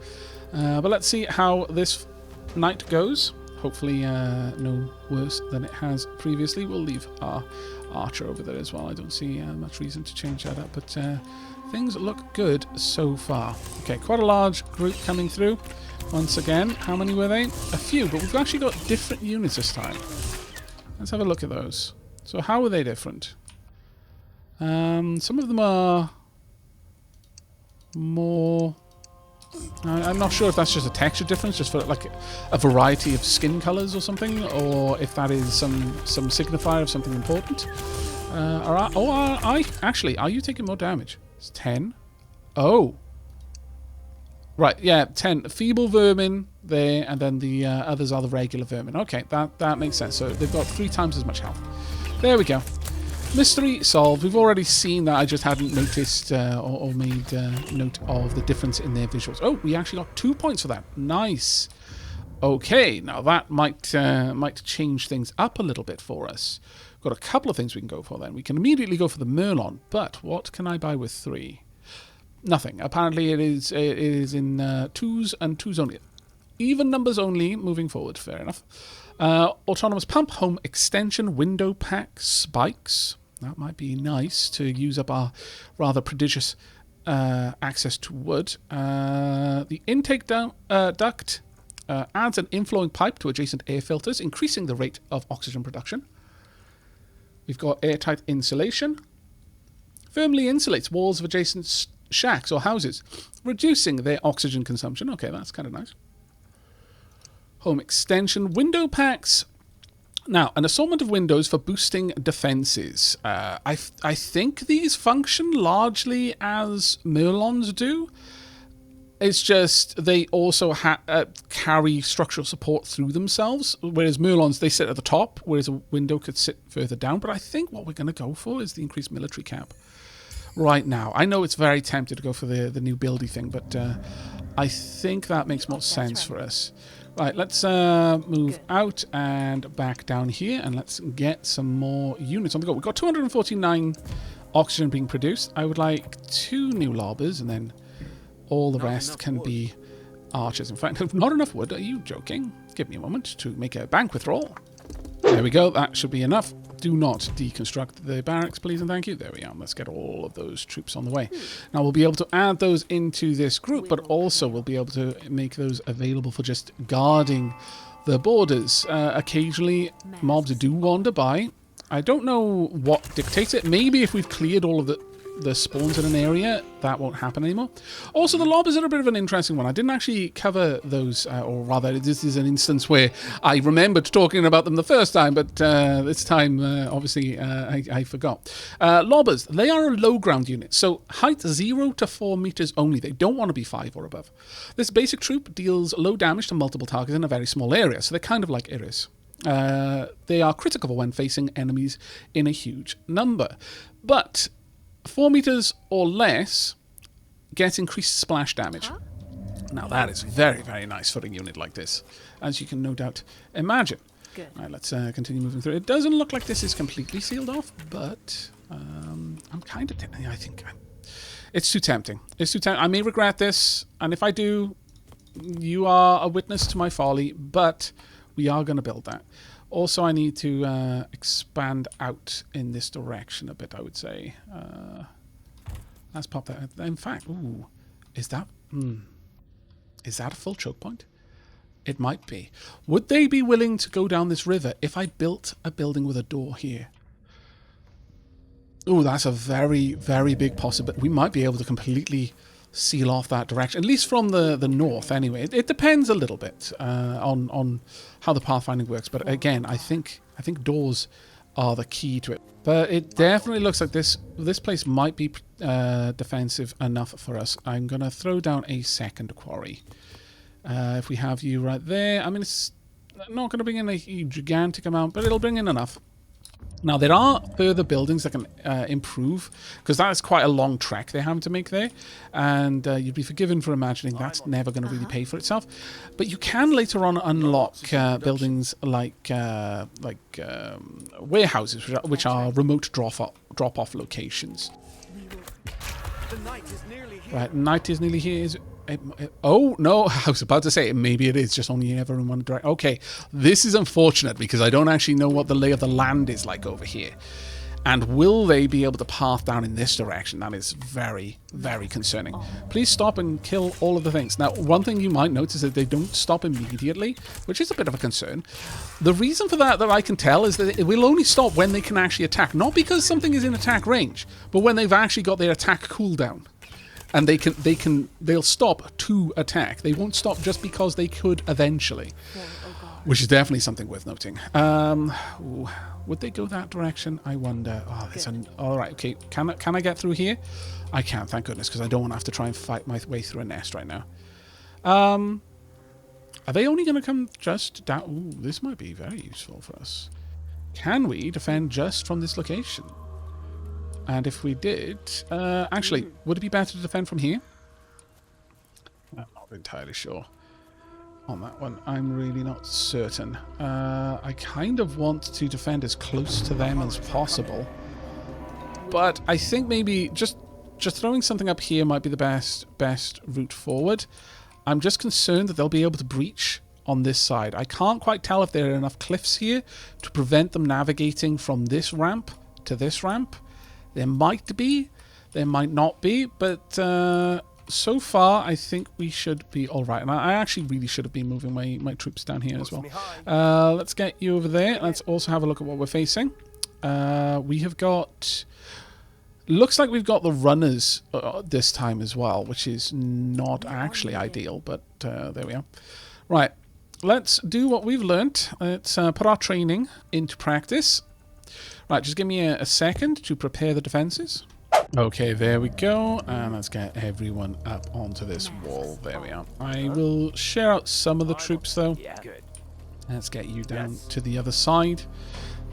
But let's see how this night goes. Hopefully no worse than it has previously. We'll leave our archer over there as well. I don't see much reason to change that up, but things look good so far. Okay, quite a large group coming through. Once again, how many were they? A few, but we've actually got different units this time. Let's have a look at those. So how are they different? Some of them are more... I'm not sure if that's just a texture difference, just for like a variety of skin colors or something, or if that is some signifier of something important. Actually, are you taking more damage? It's 10. Oh. Right, yeah, 10. Feeble vermin there, and then the others are the regular vermin. Okay, that makes sense. So they've got 3 times as much health. There we go. Mystery solved. We've already seen that. I just hadn't noticed or made note of the difference in their visuals. Oh, we actually got 2 points for that. Nice. Okay, now that might change things up a little bit for us. Got a couple of things we can go for then. We can immediately go for the Merlon, but what can I buy with 3? Nothing. Apparently it is in 2s and 2s only. Even numbers only moving forward. Fair enough. Autonomous pump, home extension, window pack, spikes. That might be nice to use up our rather prodigious access to wood. The intake duct adds an inflowing pipe to adjacent air filters, increasing the rate of oxygen production. We've got airtight insulation. Firmly insulates walls of adjacent shacks or houses, reducing their oxygen consumption. Okay, that's kind of nice. Home extension, window packs. Now, an assortment of windows for boosting defenses. I think these function largely as Merlons do. It's just they also carry structural support through themselves, whereas Merlons, they sit at the top, whereas a window could sit further down. But I think what we're going to go for is the increased military cap right now. I know it's very tempted to go for the new buildy thing, but I think that makes more sense for us. Right, let's move out and back down here, and let's get some more units on the go. We've got 249 oxygen being produced. I would like 2 new lobbers, and then all the rest can be archers. In fact, not enough wood. Are you joking? Give me a moment to make a bank withdrawal. There we go. That should be enough. Do not deconstruct the barracks, please and thank you. There we are. Let's get all of those troops on the way. Now, we'll be able to add those into this group, but also we'll be able to make those available for just guarding the borders. Occasionally, mobs do wander by. I don't know what dictates it. Maybe if we've cleared all of the spawns in an area, that won't happen anymore. Also, the lobbers are a bit of an interesting one. I didn't actually cover those, or rather, this is an instance where I remembered talking about them the first time, but this time, obviously, I forgot. Lobbers, they are a low ground unit, so height 0 to 4 meters only. They don't want to be 5 or above. This basic troop deals low damage to multiple targets in a very small area, so they're kind of like Iris. They are critical when facing enemies in a huge number, but 4 meters or less gets increased splash damage. Now that is very, very nice for a unit like this, as you can no doubt imagine. Good. Right, let's continue moving through. It doesn't look like this is completely sealed off, but I'm kind of... I think it's too tempting. It's too tempting. I may regret this, and if I do, you are a witness to my folly, but we are going to build that. Also, I need to expand out in this direction a bit, I would say. Let's pop that. In fact, ooh, is that a full choke point? It might be. Would they be willing to go down this river if I built a building with a door here? Ooh, that's a very, very big possibility. We might be able to completely seal off that direction, at least from the north anyway. It depends a little bit on how the pathfinding works, but again, I think doors are the key to it. But it definitely looks like this place might be defensive enough for us. I'm going to throw down a second quarry. If we have you right there, I mean, it's not going to bring in a gigantic amount, but it'll bring in enough. Now, there are further buildings that can improve, because that is quite a long trek they're having to make there, and you'd be forgiven for imagining that's never going to really pay for itself. But you can later on unlock buildings like warehouses, which are remote drop-off locations. Right, night is nearly here. Oh, no, I was about to say, maybe it is just only ever in one direction. Okay, this is unfortunate because I don't actually know what the lay of the land is like over here. And will they be able to path down in this direction? That is very, very concerning. Please stop and kill all of the things. Now, one thing you might notice is that they don't stop immediately, which is a bit of a concern. The reason for that I can tell is that it will only stop when they can actually attack. Not because something is in attack range, but when they've actually got their attack cooldown. And they'll stop to attack. They won't stop just because they could eventually. Which is definitely something worth noting. Would they go that direction? I wonder. Oh, there's all right, okay. Can I get through here? I can, thank goodness, because I don't want to have to try and fight my way through a nest right now. Are they only going to come just down? Ooh, this might be very useful for us. Can we defend just from this location? And if we did, actually, would it be better to defend from here? I'm not entirely sure on that one. I'm really not certain. I kind of want to defend as close to them as possible. But I think maybe just throwing something up here might be the best route forward. I'm just concerned that they'll be able to breach on this side. I can't quite tell if there are enough cliffs here to prevent them navigating from this ramp to this ramp. There might be, there might not be, but so far I think we should be all right. And I actually really should have been moving my troops down here as well. Let's get you over there. Let's also have a look at what we're facing. We have got Looks like we've got the runners this time as well, which is not actually ideal, but there we are. Right, let's do what we've learnt. Let's put our training into practice. Right, just give me a second to prepare the defenses. Okay, there we go. And let's get everyone up onto this wall. There we are. I will share out some of the troops, though. Let's get you down to the other side.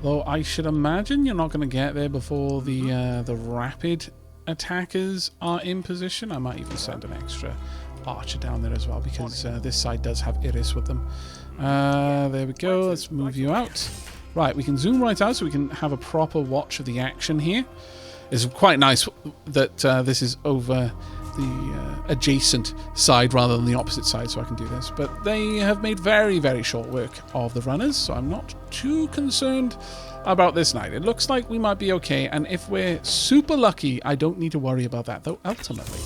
Though I should imagine you're not going to get there before the rapid attackers are in position. I might even send an extra archer down there as well, because this side does have Iris with them. There we go. Let's move you out. Right, we can zoom right out so we can have a proper watch of the action here. It's quite nice that this is over the adjacent side rather than the opposite side, so I can do this. But they have made very, very short work of the runners, so I'm not too concerned about this night. It looks like we might be okay, and if we're super lucky, I don't need to worry about that. Though ultimately,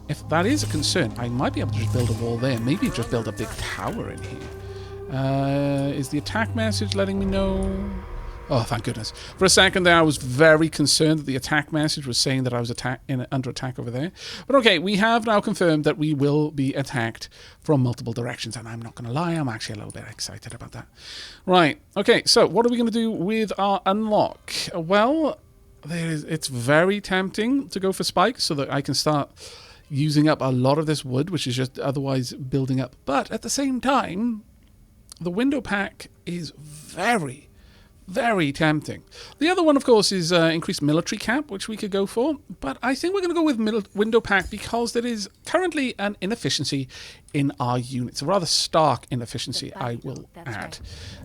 if that is a concern, I might be able to just build a wall there. Maybe just build a big tower in here. Is the attack message letting me know? Oh, thank goodness. For a second there, I was very concerned that the attack message was saying that I was under attack over there. But okay, we have now confirmed that we will be attacked from multiple directions. And I'm not going to lie, I'm actually a little bit excited about that. Right. Okay, so what are we going to do with our unlock? Well, it's very tempting to go for spikes so that I can start using up a lot of this wood, which is just otherwise building up. But at the same time, the window pack is very, very tempting. The other one, of course, is increased military cap, which we could go for. But I think we're going to go with window pack because there is currently an inefficiency in our units. A rather stark inefficiency, I will add.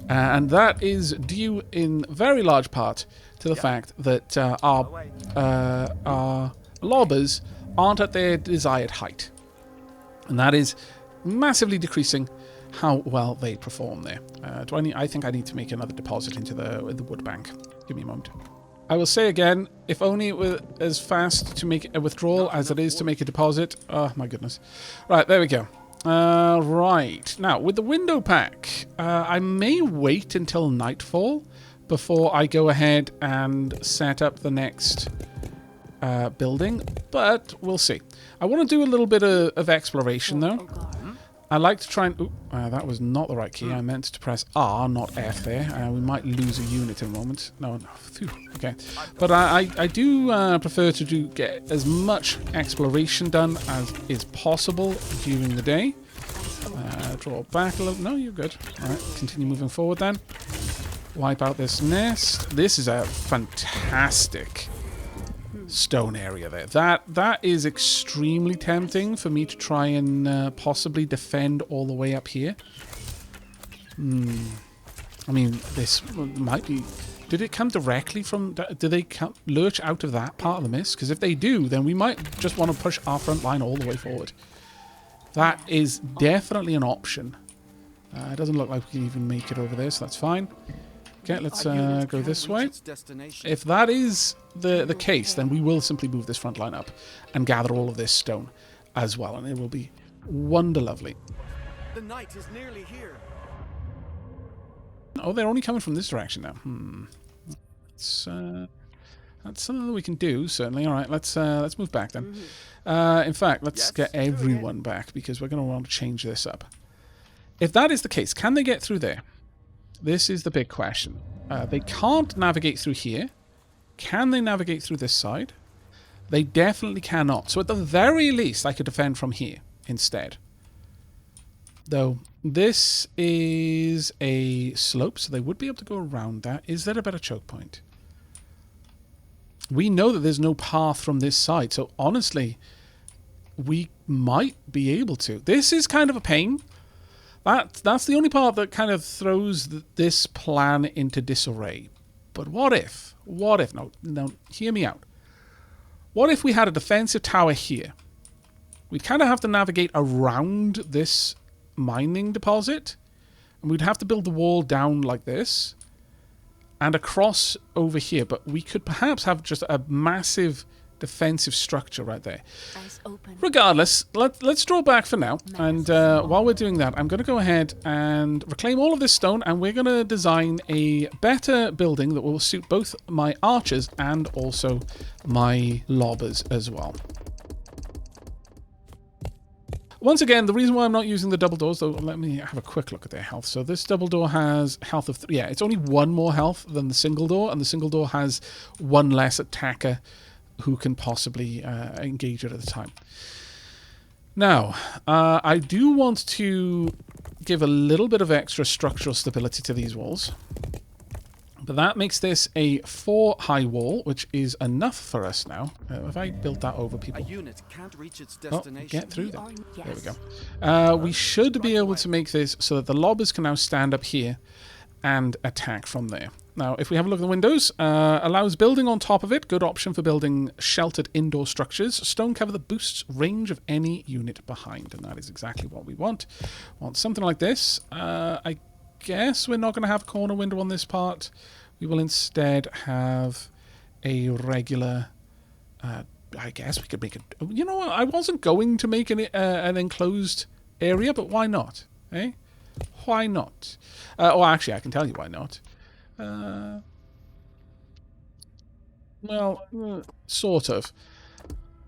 And that is due in very large part to the fact that our lobbers aren't at their desired height. And that is massively decreasing how well they perform there. I think I need to make another deposit into the wood bank. Give me a moment. I will say again, if only it were as fast to make a withdrawal as it is to make a deposit. Oh my goodness. Right, there we go. Right, now with the window pack, I may wait until nightfall before I go ahead and set up the next building, but we'll see. I want to do a little bit of exploration though. I like to try and... Ooh, that was not the right key. I meant to press R, not F there. We might lose a unit in a moment. No. Phew, okay. But I do prefer to get as much exploration done as is possible during the day. Draw back a little... No, you're good. All right, continue moving forward then. Wipe out this nest. This is a fantastic stone area there. That is extremely tempting for me to try and possibly defend all the way up here. I mean, this might be... Did it come directly from... Do they lurch out of that part of the mist? Because if they do, then we might just want to push our front line all the way forward. That is definitely an option. It doesn't look like we can even make it over there, so that's fine. Okay, let's go this way. If that is the case, then we will simply move this front line up and gather all of this stone as well, and it will be wonder-lovely. The night is nearly here. Oh, they're only coming from this direction now. That's something that we can do, certainly. All right, let's move back then. In fact, let's get everyone back because we're going to want to change this up. If that is the case, can they get through there? This is the big question. They can't navigate through here. Can they navigate through this side? They definitely cannot. So at the very least, I could defend from here instead. Though this is a slope, so they would be able to go around that. Is there a better choke point? We know that there's no path from this side, so honestly, we might be able to. This is kind of a pain. That's the only part that kind of throws this plan into disarray. But what if? What if? No, hear me out. What if we had a defensive tower here? We'd kind of have to navigate around this mining deposit. And we'd have to build the wall down like this. And across over here. But we could perhaps have just a massive defensive structure right there. Eyes open. Regardless, let's draw back for now. And while we're doing that, I'm going to go ahead and reclaim all of this stone, and we're going to design a better building that will suit both my archers and also my lobbers as well. Once again, the reason why I'm not using the double doors, though, let me have a quick look at their health. So this double door has health of 3. Yeah, it's only 1 more health than the single door, and the single door has 1 less attacker who can possibly engage it at a time. Now, I do want to give a little bit of extra structural stability to these walls. But that makes this a 4 high wall, which is enough for us now. Have I built that over people? A unit can't reach its destination. Get through there. There we go. We should be able to make this so that the lobbers can now stand up here and attack from there. Now, if we have a look at the windows, allows building on top of it. Good option for building sheltered indoor structures. Stone cover that boosts range of any unit behind. And that is exactly what we want. Want something like this. I guess we're not going to have a corner window on this part. We will instead have a regular... I guess we could make it... You know what? I wasn't going to make an enclosed area, but why not? Eh? Why not? Oh, actually, I can tell you why not. Well, sort of.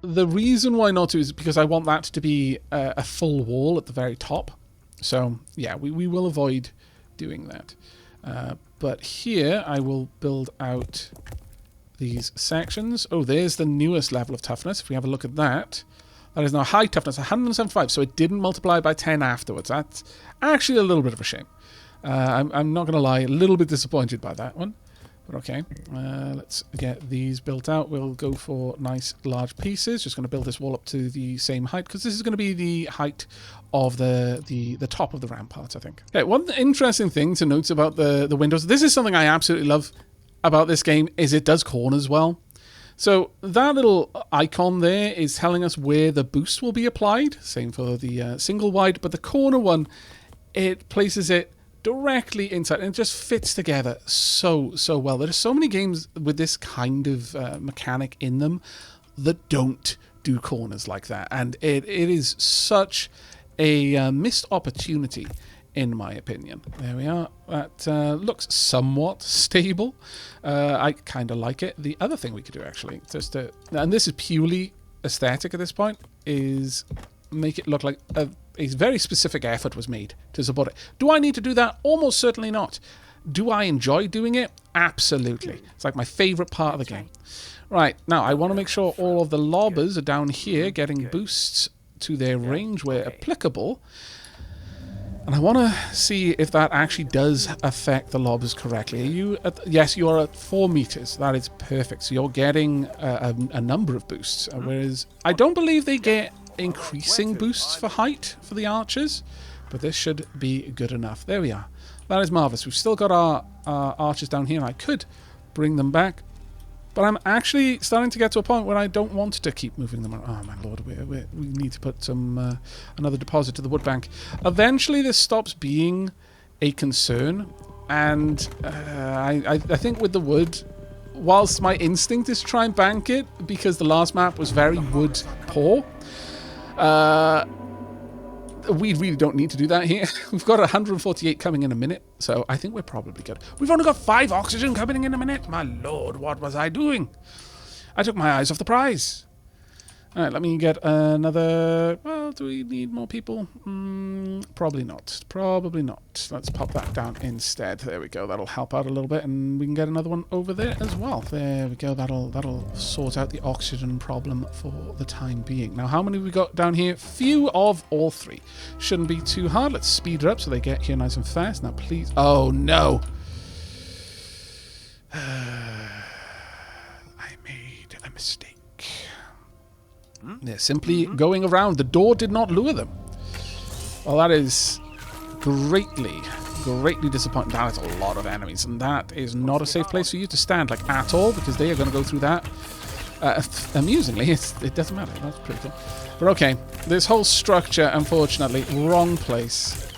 The reason why not to is because I want that to be a full wall at the very top. So, yeah, we will avoid doing that. But here I will build out these sections. Oh, there's the newest level of toughness. If we have a look at that, that is now high toughness, 175. So it didn't multiply by 10 afterwards. That's actually a little bit of a shame. I'm not going to lie, a little bit disappointed by that one. But okay, let's get these built out. We'll go for nice large pieces. Just going to build this wall up to the same height, because this is going to be the height of the top of the ramparts, I think. Okay, one interesting thing to note about the windows, this is something I absolutely love about this game, is it does corners well. So that little icon there is telling us where the boost will be applied. Same for the single wide, but the corner one, it places it directly inside, and it just fits together so well. There are so many games with this kind of mechanic in them that don't do corners like that, and it is such a missed opportunity, in my opinion. There we are. That looks somewhat stable. I kind of like it. The other thing we could do, actually, just to, and this is purely aesthetic at this point, is make it look like a very specific effort was made to support it. Do I need to do that? Almost certainly not. Do I enjoy doing it? Absolutely. It's like my favorite part of the game. Right, now I want to make sure all of the lobbers are down here getting boosts to their range where applicable. And I want to see if that actually does affect the lobbers correctly. Are you at, yes, you are at 4 meters. That is perfect. So you're getting a number of boosts. Whereas I don't believe they get increasing boosts for height for the archers, but this should be good enough. There we are. That is marvelous. We've still got our archers down here, and I could bring them back, but I'm actually starting to get to a point where I don't want to keep moving them around. Oh my lord, we need to put some another deposit to the wood bank. Eventually this stops being a concern, and I think with the wood, whilst my instinct is to try and bank it, because the last map was very wood poor, we really don't need to do that here. We've got 148 coming in a minute, so I think we're probably good. We've only got 5 oxygen coming in a minute. My lord, what was I doing? I took my eyes off the prize. All right, let me get another... Well, do we need more people? Probably not. Probably not. Let's pop that down instead. There we go. That'll help out a little bit, and we can get another one over there as well. There we go. That'll sort out the oxygen problem for the time being. Now, how many we got down here? Few of all 3. Shouldn't be too hard. Let's speed it up so they get here nice and fast. Now, please... Oh, no! I made a mistake. They're simply going around. The door did not lure them. Well, that is greatly disappointing. That is a lot of enemies, and that is not a safe place for you to stand, like, at all, because they are going to go through that. Amusingly, it doesn't matter. That's pretty cool. But okay, this whole structure, unfortunately, wrong place.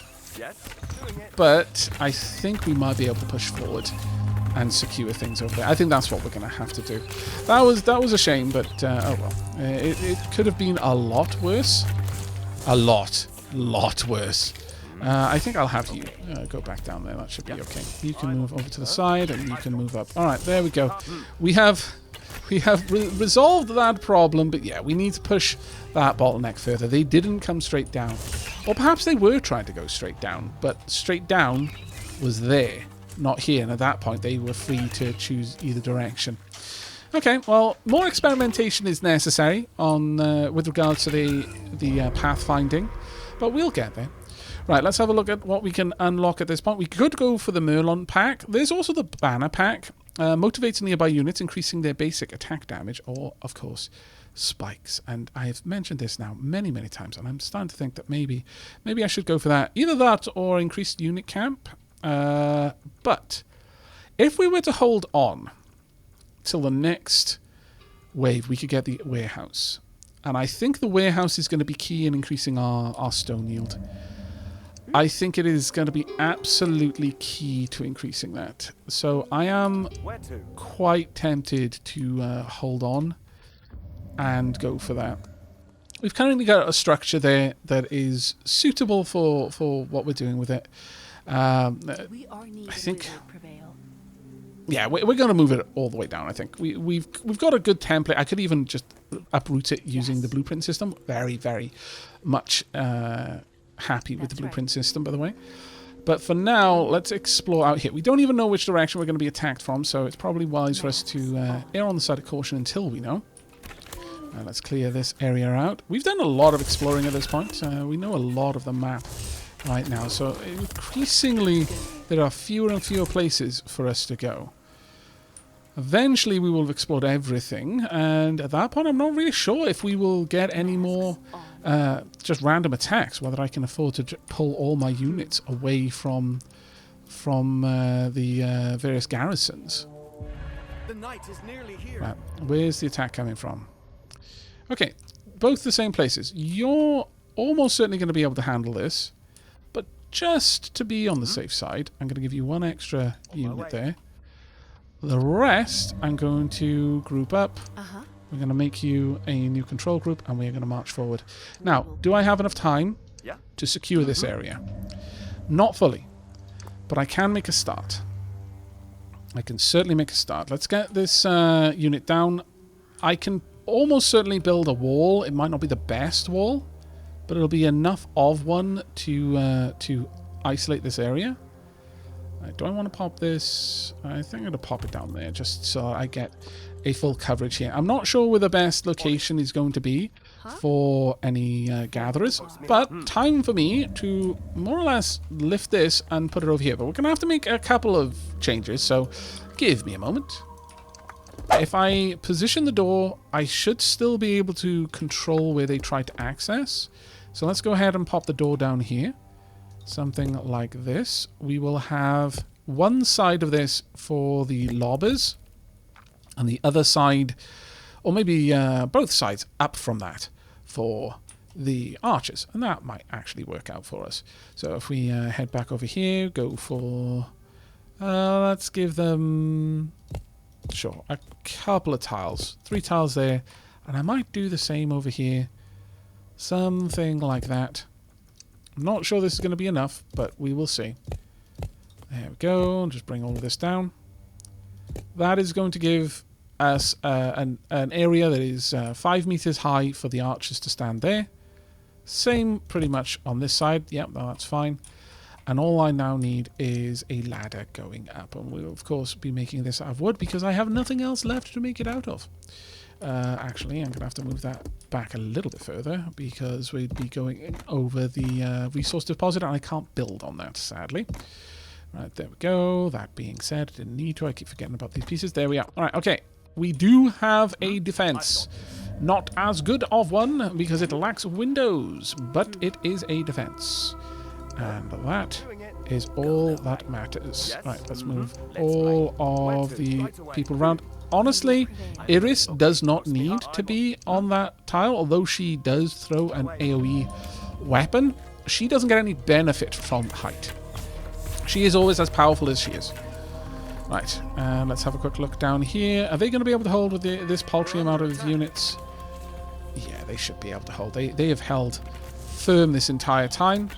But I think we might be able to push forward and secure things over there. I think that's what we're going to have to do. That was a shame, but oh well. It could have been a lot worse. A lot worse. I think I'll have you go back down there. That should be okay. You can move over to the side, and you can move up. All right, there we go. We have resolved that problem, but yeah, we need to push that bottleneck further. They didn't come straight down. Or perhaps they were trying to go straight down, but straight down was there, not here. And at that point, they were free to choose either direction. Okay, well, more experimentation is necessary on with regards to the pathfinding, but we'll get there. Right, let's have a look at what we can unlock at this point. We could go for the Merlon pack. There's also the Banner pack. Motivates nearby units, increasing their basic attack damage, or, of course, spikes. And I've mentioned this now many, many times, and I'm starting to think that maybe I should go for that. Either that or increased unit camp. But if we were to hold on till the next wave, we could get the warehouse. And I think the warehouse is going to be key in increasing our stone yield. I think it is going to be absolutely key to increasing that. So I am quite tempted to hold on and go for that. We've currently got a structure there that is suitable for what we're doing with it. I think... Yeah, we're going to move it all the way down, I think. We've got a good template. I could even just uproot it using the blueprint system. Very, very much... happy with the blueprint system, by the way. But for now, let's explore out here. We don't even know which direction we're going to be attacked from, so it's probably wise for us to err on the side of caution until we know. Let's clear this area out. We've done a lot of exploring at this point. We know a lot of the map right now, so increasingly there are fewer and fewer places for us to go. Eventually we will have explored everything, and at that point I'm not really sure if we will get any more just random attacks, whether I can afford to pull all my units away from the various garrisons. The night is nearly here. Right, where's the attack coming from? Okay, both the same places. You're almost certainly going to be able to handle this, but just to be on the safe side, I'm going to give you one extra unit there. The rest, I'm going to group up. We're going to make you a new control group, and we're going to march forward. Now, do I have enough time to secure this area? Not fully, but I can make a start. I can certainly make a start. Let's get this unit down. I can almost certainly build a wall. It might not be the best wall, but it'll be enough of one to isolate this area. Do I want to pop this? I think I'm going to pop it down there just so I get a full coverage here. I'm not sure where the best location is going to be for any gatherers, but time for me to more or less lift this and put it over here. But we're going to have to make a couple of changes, so give me a moment. If I position the door, I should still be able to control where they try to access. So let's go ahead and pop the door down here. Something like this. We will have one side of this for the lobbers and the other side, or maybe both sides up from that for the archers, and that might actually work out for us. So if we head back over here, go for let's give them sure a couple of tiles, 3 tiles there, and I might do the same over here, something like that. I'm not sure this is going to be enough, but we will see. There we go. Just bring all of this down. That is going to give us an area that is 5 meters high for the archers to stand there. Same pretty much on this side. Yep, no, that's fine. And all I now need is a ladder going up. And we'll, of course, be making this out of wood because I have nothing else left to make it out of. Actually, I'm going to have to move that back a little bit further because we'd be going over the resource deposit and I can't build on that, sadly. Right, there we go. That being said, I didn't need to. I keep forgetting about these pieces. There we are. All right, okay. We do have a defense. Not as good of one because it lacks windows, but it is a defense. And that is all that matters. Right, let's move all of the people around. Honestly, Iris does not need to be on that tile, although she does throw an AoE weapon. She doesn't get any benefit from height. She is always as powerful as she is. Right, let's have a quick look down here. Are they going to be able to hold with this paltry amount of units? Yeah, they should be able to hold. They have held firm this entire time.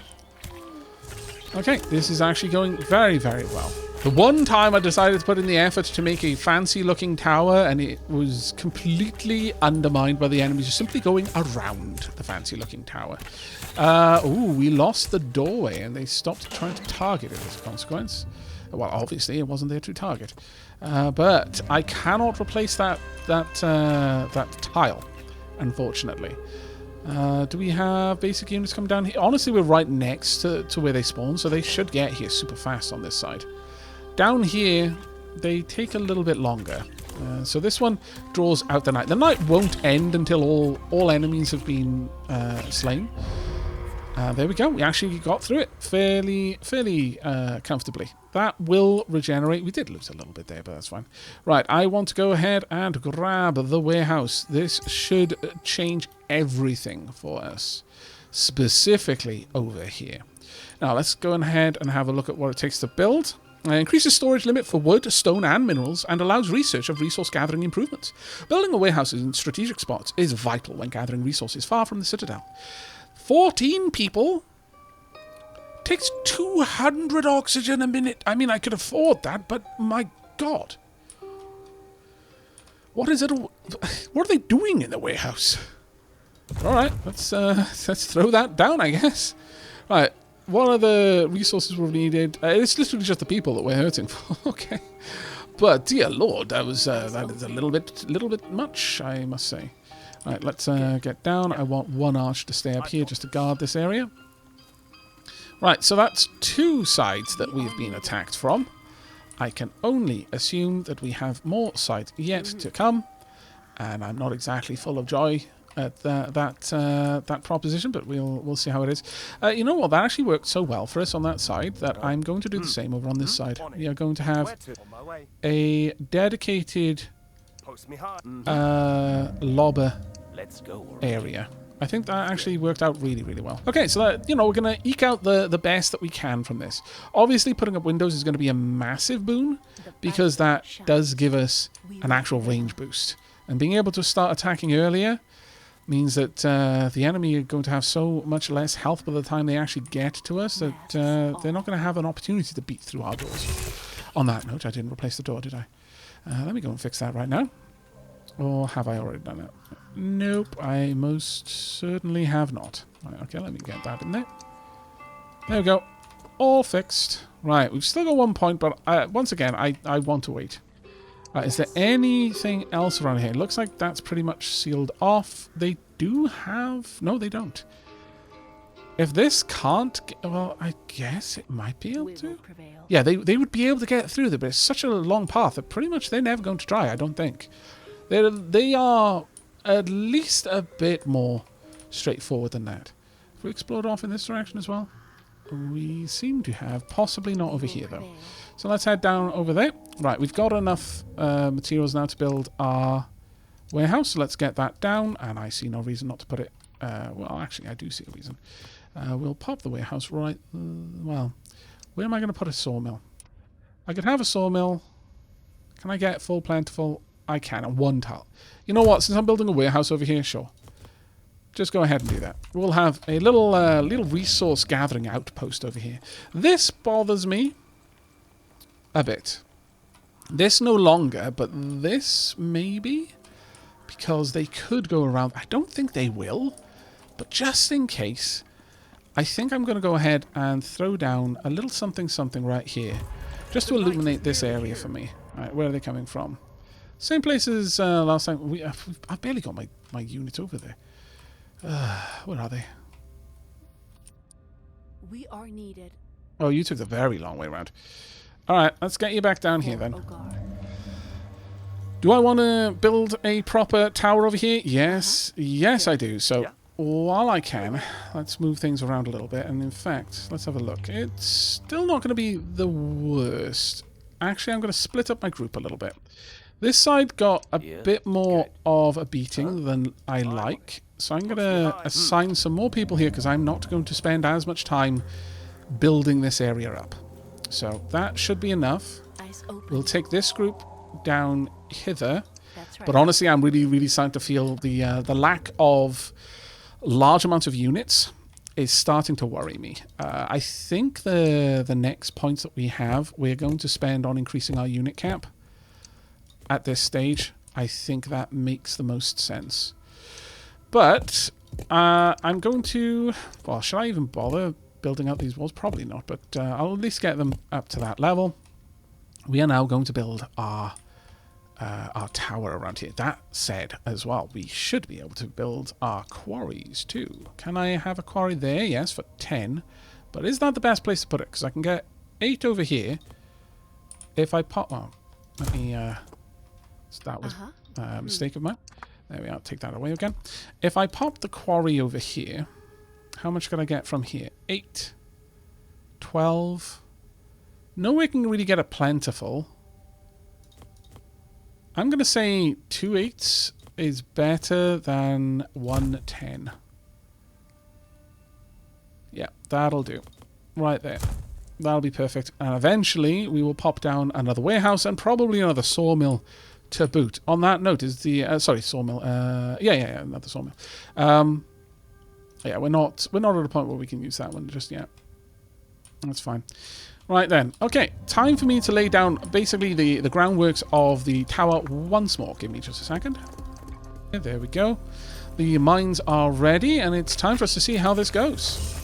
Okay, this is actually going very, very well. The one time I decided to put in the effort to make a fancy-looking tower, and it was completely undermined by the enemies just simply going around the fancy-looking tower. Ooh, we lost the doorway, and they stopped trying to target it as a consequence. Well, obviously, it wasn't their true target. But I cannot replace that tile, unfortunately. Do we have basic units come down here? Honestly, we're right next to where they spawn, so they should get here super fast on this side. Down here, they take a little bit longer. So this one draws out the night. The night won't end until all enemies have been slain. There we go. We actually got through it fairly comfortably. That will regenerate. We did lose a little bit there, but that's fine. Right, I want to go ahead and grab the warehouse. This should change everything for us, specifically over here. Now, let's go ahead and have a look at what it takes to build. Increases storage limit for wood, stone, and minerals, and allows research of resource gathering improvements. Building a warehouse in strategic spots is vital when gathering resources far from the Citadel. 14 people? Takes 200 oxygen a minute. I mean, I could afford that, but my God. What is it? What are they doing in the warehouse? Alright, let's throw that down, I guess. Right. What are the resources we've needed? It's literally just the people that we're hurting for. Okay, but dear Lord, that is a little bit much, I must say. All right, let's get down. I want one arch to stay up here just to guard this area. Right, so that's 2 sides that we've been attacked from. I can only assume that we have more sides yet to come, and I'm not exactly full of joy at that proposition, but we'll see how it is. You know what? That actually worked so well for us on that side that I'm going to do the same over on this side. We are going to have a dedicated lobber area. I think that actually worked out really, really well. Okay, so that, you know, we're going to eke out the best that we can from this. Obviously, putting up windows is going to be a massive boon because that does give us an actual range boost. And being able to start attacking earlier means that the enemy are going to have so much less health by the time they actually get to us that they're not going to have an opportunity to beat through our doors. On that note, I didn't replace the door, did I? Let me go and fix that right now. Or have I already done it? Nope, I most certainly have not. Right, okay, let me get that in there. There we go. All fixed. Right, we've still got 1 point, but once again, I want to wait. Is there anything else around here? It looks like that's pretty much sealed off. They do have... No, they don't. If this can't... Well, I guess it might be able to. Yeah, they would be able to get through there, but it's such a long path that pretty much they're never going to try, I don't think. They are at least a bit more straightforward than that. Have we explored off in this direction as well? We seem to have. Possibly not over here, though. So let's head down over there. Right, we've got enough materials now to build our warehouse. So let's get that down. And I see no reason not to put it... well, actually, I do see a reason. We'll pop the warehouse right... well, where am I going to put a sawmill? I could have a sawmill. Can I get full plentiful? I can, on 1 tile. You know what? Since I'm building a warehouse over here, sure. Just go ahead and do that. We'll have a little resource gathering outpost over here. This bothers me a bit. This no longer, but this maybe? Because they could go around. I don't think they will, but just in case, I think I'm going to go ahead and throw down a little something right here, just to illuminate this area for me. All right, where are they coming from? Same place as last time. I've barely got my unit over there. Where are they? We are needed. Oh, you took the very long way around. All right, let's get you back down here then. Do I want to build a proper tower over here? Yes. Yes, I do. So while I can, let's move things around a little bit. And in fact, let's have a look. It's still not going to be the worst. Actually, I'm going to split up my group a little bit. This side got a bit more of a beating than I like. So I'm going to assign some more people here because I'm not going to spend as much time building this area up. So that should be enough. We'll take this group down hither. That's right. But honestly, I'm really, really starting to feel the lack of large amounts of units is starting to worry me. I think the next points that we have, we're going to spend on increasing our unit cap at this stage. I think that makes the most sense. But I'm going to... Well, should I even bother building out these walls? Probably not, but I'll at least get them up to that level. We are now going to build our tower around here. That said, as well, we should be able to build our quarries too. Can I have a quarry there? Yes, for 10. But is that the best place to put it? Because I can get 8 over here. If I pop... Oh, let me... that was a mistake of mine. There we are. Take that away again. If I pop the quarry over here, how much could I get from here? 8. 12. Nowhere can really get a plentiful. I'm going to say 2 8s is better than 1 10. Yeah, that'll do. Right there. That'll be perfect. And eventually we will pop down another warehouse and probably another sawmill to boot. On that note, is the... sorry, sawmill. Yeah, another sawmill. Yeah, we're not at a point where we can use that one just yet. That's fine. Right then. Okay, time for me to lay down basically the groundworks of the tower once more. Give me just a second. There we go. The mines are ready, and it's time for us to see how this goes.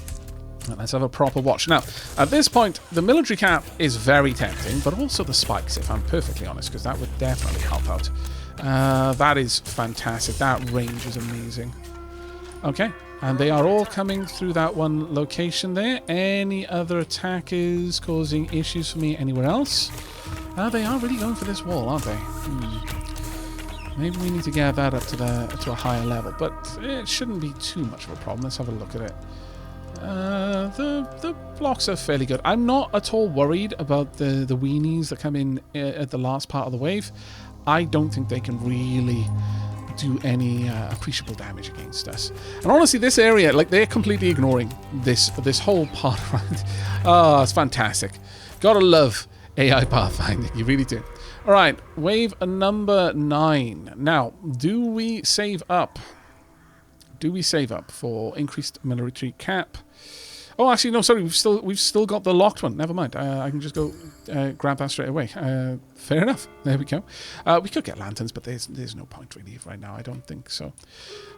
Let's have a proper watch. Now, at this point, the military cap is very tempting, but also the spikes, if I'm perfectly honest, because that would definitely help out. That is fantastic. That range is amazing. Okay, and they are all coming through that one location there. Any other attackers causing issues for me anywhere else? They are really going for this wall, aren't they? Maybe we need to get that up to a higher level, but it shouldn't be too much of a problem. Let's have a look at it. The blocks are fairly good. I'm not at all worried about the weenies that come in at the last part of the wave. I don't think they can really do any appreciable damage against us. And honestly, this area, like, they're completely ignoring this whole part around. Oh, it's fantastic. Gotta love AI pathfinding. You really do. All right, wave number 9. Now, do we save up? Do we save up for increased military cap? Oh, actually, no, sorry. We've still got the locked one. Never mind. I can just go grab that straight away. Fair enough. There we go. We could get lanterns, but there's no point really right now. I don't think so.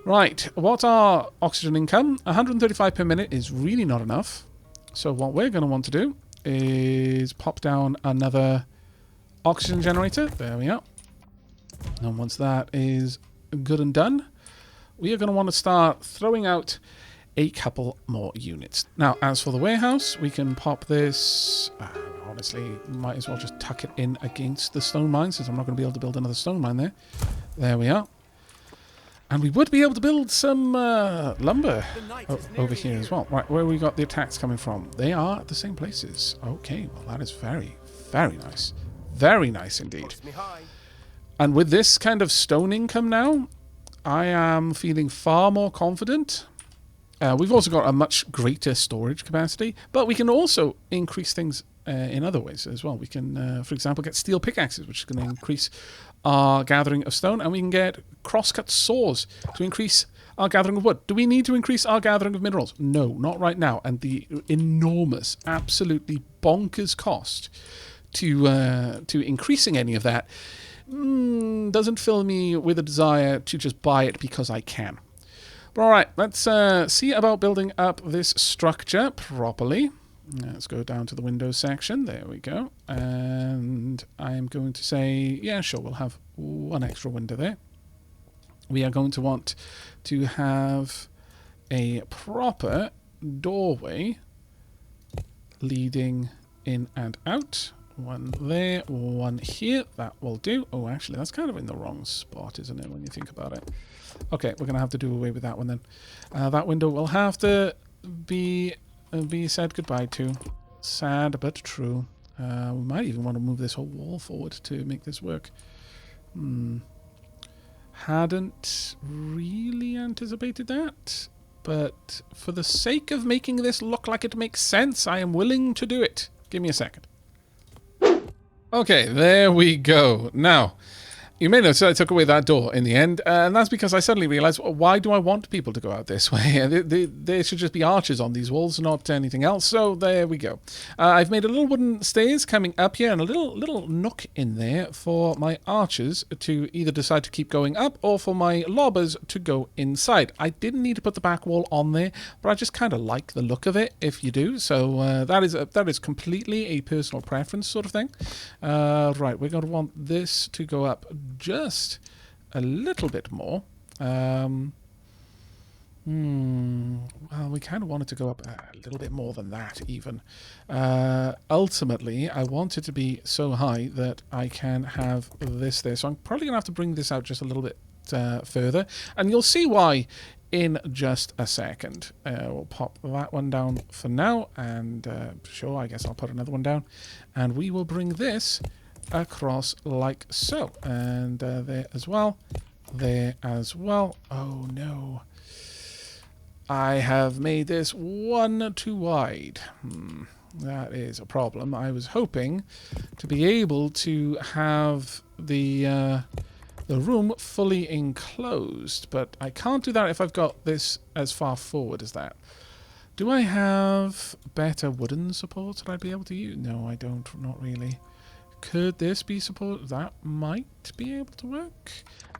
Right. What's our oxygen income? 135 per minute is really not enough. So what we're going to want to do is pop down another oxygen generator. There we are. And once that is good and done, we are going to want to start throwing out a couple more units. Now, as for the warehouse, we can pop this... honestly, might as well just tuck it in against the stone mine, since I'm not going to be able to build another stone mine there. There we are. And we would be able to build some lumber over here as well. Right, where we got the attacks coming from? They are at the same places. Okay, well, that is very, very nice. Very nice indeed. And with this kind of stone income now, I am feeling far more confident. We've also got a much greater storage capacity, but we can also increase things in other ways as well. We can, for example, get steel pickaxes, which is going to increase our gathering of stone, and we can get crosscut saws to increase our gathering of wood. Do we need to increase our gathering of minerals? No, not right now. And the enormous, absolutely bonkers cost to increasing any of that doesn't fill me with a desire to just buy it because I can. But all right, let's see about building up this structure properly. Let's go down to the Windows section. There we go. And I'm going to say, yeah, sure, we'll have one extra window there. We are going to want to have a proper doorway leading in and out. One there, one here. That will do. Oh, actually, that's kind of in the wrong spot, isn't it, when you think about it? Okay, we're going to have to do away with that one then. That window will have to be said goodbye to. Sad, but true. We might even want to move this whole wall forward to make this work. Hadn't really anticipated that. But for the sake of making this look like it makes sense, I am willing to do it. Give me a second. Okay, there we go. Now, you may notice I took away that door in the end, and that's because I suddenly realized, well, why do I want people to go out this way? There should just be arches on these walls, not anything else. So there we go. I've made a little wooden stairs coming up here and a little nook in there for my archers to either decide to keep going up or for my lobbers to go inside. I didn't need to put the back wall on there, but I just kind of like the look of it if you do. So that is completely a personal preference sort of thing. Right, we're going to want this to go up just a little bit more. Well, we kind of want it to go up a little bit more than that even. Ultimately, I want it to be so high that I can have this there. So I'm probably going to have to bring this out just a little bit further. And you'll see why in just a second. We'll pop that one down for now. And sure, I guess I'll put another one down. And we will bring this across like so, and there as well, there as well. Oh no, I have made this one too wide. That is a problem. I was hoping to be able to have the room fully enclosed, but I can't do that if I've got this as far forward as that. Do I have better wooden support that I'd be able to use? No, I don't, not really. Could this be support? That might be able to work.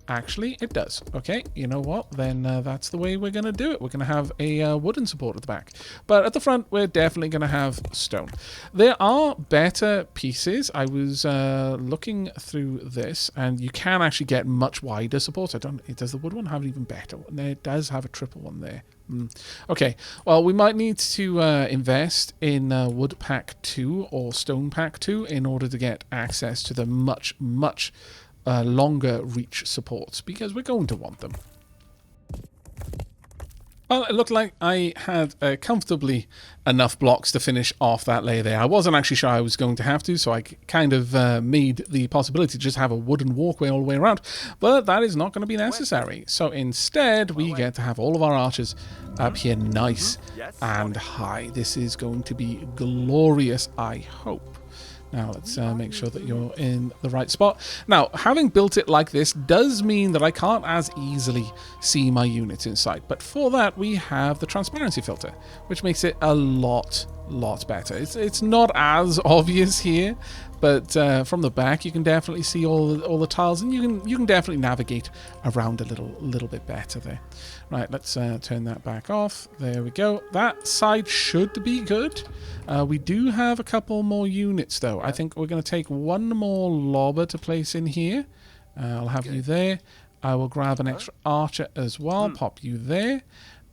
Actually, it does. Okay, you know what? Then that's the way we're going to do it. We're going to have a wooden support at the back. But at the front, we're definitely going to have stone. There are better pieces. I was looking through this, and you can actually get much wider support. Does the wood one have an even better one? It does have a triple one there. Okay, well, we might need to invest in wood pack 2 or stone pack 2 in order to get access to the much longer reach supports, because we're going to want them. Well, it looked like I had comfortably enough blocks to finish off that layer there. I wasn't actually sure I was going to have to, so I kind of made the possibility to just have a wooden walkway all the way around, but that is not going to be necessary. So instead, we get to have all of our archers up here nice and high. This is going to be glorious, I hope. Now, let's make sure that you're in the right spot. Now, having built it like this does mean that I can't as easily see my units inside. But for that, we have the transparency filter, which makes it a lot better. It's not as obvious here, but from the back, you can definitely see all the tiles, and you can definitely navigate around a little bit better there. Right, let's turn that back off. There we go. That side should be good. We do have a couple more units, though. I think we're going to take one more lobber to place in here. I'll have you there. I will grab an extra archer as well, pop you there.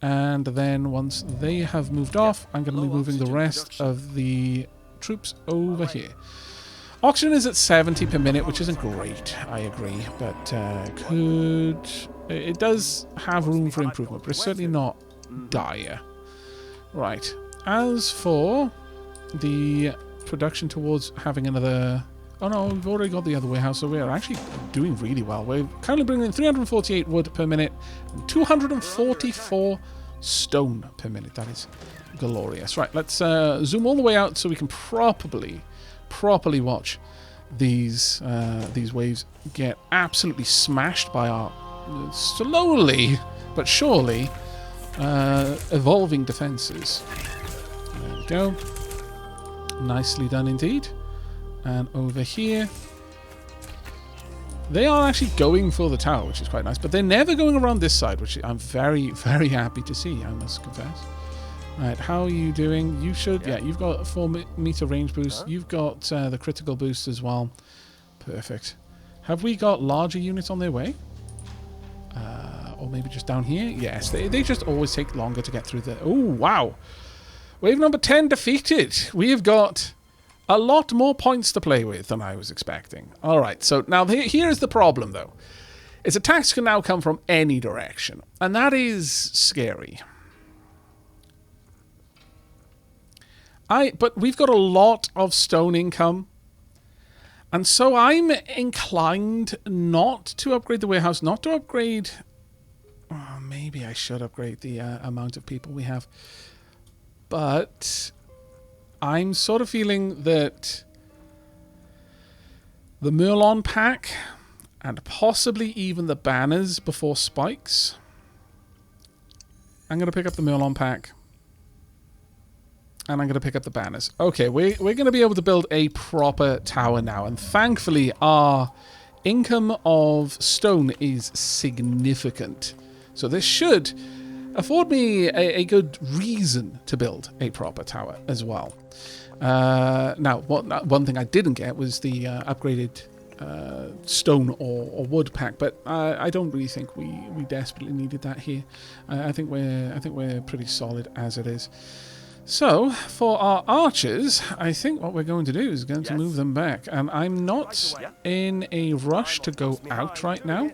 And then once they have moved off, I'm going to be moving the rest of the troops over here. Oxygen is at 70 per minute, which isn't great, I agree, but it does have room for improvement, but it's certainly not dire. Right, as for the production towards having another... Oh no, we've already got the other warehouse, so we're actually doing really well. We're currently bringing in 348 wood per minute, and 244 stone per minute. That is glorious. Right, let's zoom all the way out so we can properly watch these waves get absolutely smashed by our slowly but surely evolving defenses. There we go. Nicely done indeed. And over here, they are actually going for the tower, which is quite nice. But they're never going around this side, which I'm very, very happy to see, I must confess. Right, how are you doing? You should, yeah, you've got a 4-meter range boost. You've got the critical boost as well. Perfect. Have we got larger units on their way? Or maybe just down here? Yes, they just always take longer to get through the... Oh, wow. Wave number 10 defeated. We have got a lot more points to play with than I was expecting. All right, so now here is the problem, though. Is attacks can now come from any direction, and that is scary. But we've got a lot of stone income, and so I'm inclined not to upgrade the warehouse, not to upgrade... Oh, maybe I should upgrade the amount of people we have. But I'm sort of feeling that the Merlon pack, and possibly even the banners before spikes. I'm going to pick up the Merlon pack. And I'm going to pick up the banners. Okay, we're going to be able to build a proper tower now. And thankfully, our income of stone is significant. So this should afford me a good reason to build a proper tower as well. Now, one thing I didn't get was the upgraded stone or wood pack, but I don't really think we desperately needed that here. I think we're pretty solid as it is. So, for our archers, I think what we're going to do is going to move them back. And I'm not in a rush to go out right now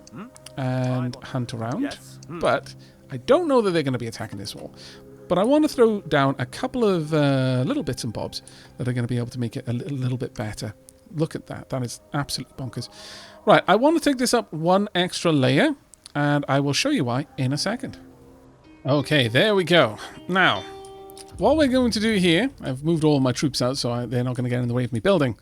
and hunt around. But I don't know that they're going to be attacking this wall. But I want to throw down a couple of little bits and bobs that are going to be able to make it a little bit better. Look at that. That is absolutely bonkers. Right, I want to take this up one extra layer. And I will show you why in a second. Okay, there we go. Now, what we're going to do here, I've moved all my troops out so they're not going to get in the way of me building,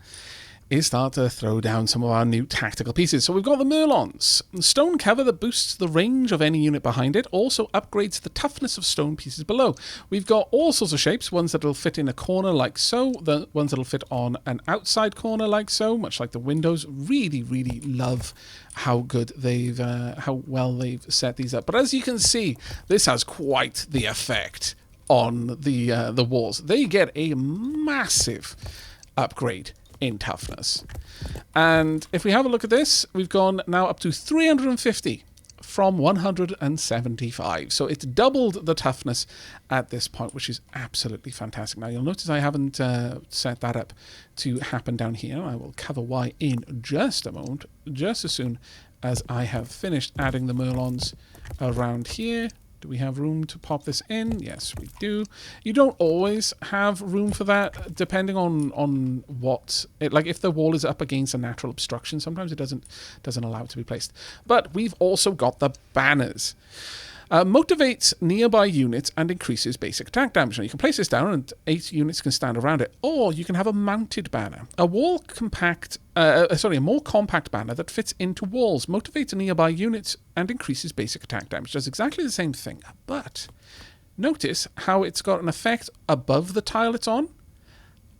is start to throw down some of our new tactical pieces. So we've got the Merlons. Stone cover that boosts the range of any unit behind it, also upgrades the toughness of stone pieces below. We've got all sorts of shapes, ones that will fit in a corner like so, the ones that will fit on an outside corner like so, much like the windows. Really, really love how good they've, how well they've set these up. But as you can see, this has quite the effect on the walls. They get a massive upgrade in toughness. And if we have a look at this, we've gone now up to 350 from 175. So it's doubled the toughness at this point, which is absolutely fantastic. Now you'll notice I haven't set that up to happen down here. I will cover why in just a moment, just as soon as I have finished adding the Merlons around here. Do we have room to pop this in? Yes, we do. You don't always have room for that, depending on what... like, if the wall is up against a natural obstruction, sometimes it doesn't allow it to be placed. But we've also got the banners. Motivates nearby units and increases basic attack damage. Now, you can place this down and 8 units can stand around it. Or you can have a mounted banner. A more compact banner that fits into walls. Motivates nearby units and increases basic attack damage. Does exactly the same thing. But notice how it's got an effect above the tile it's on.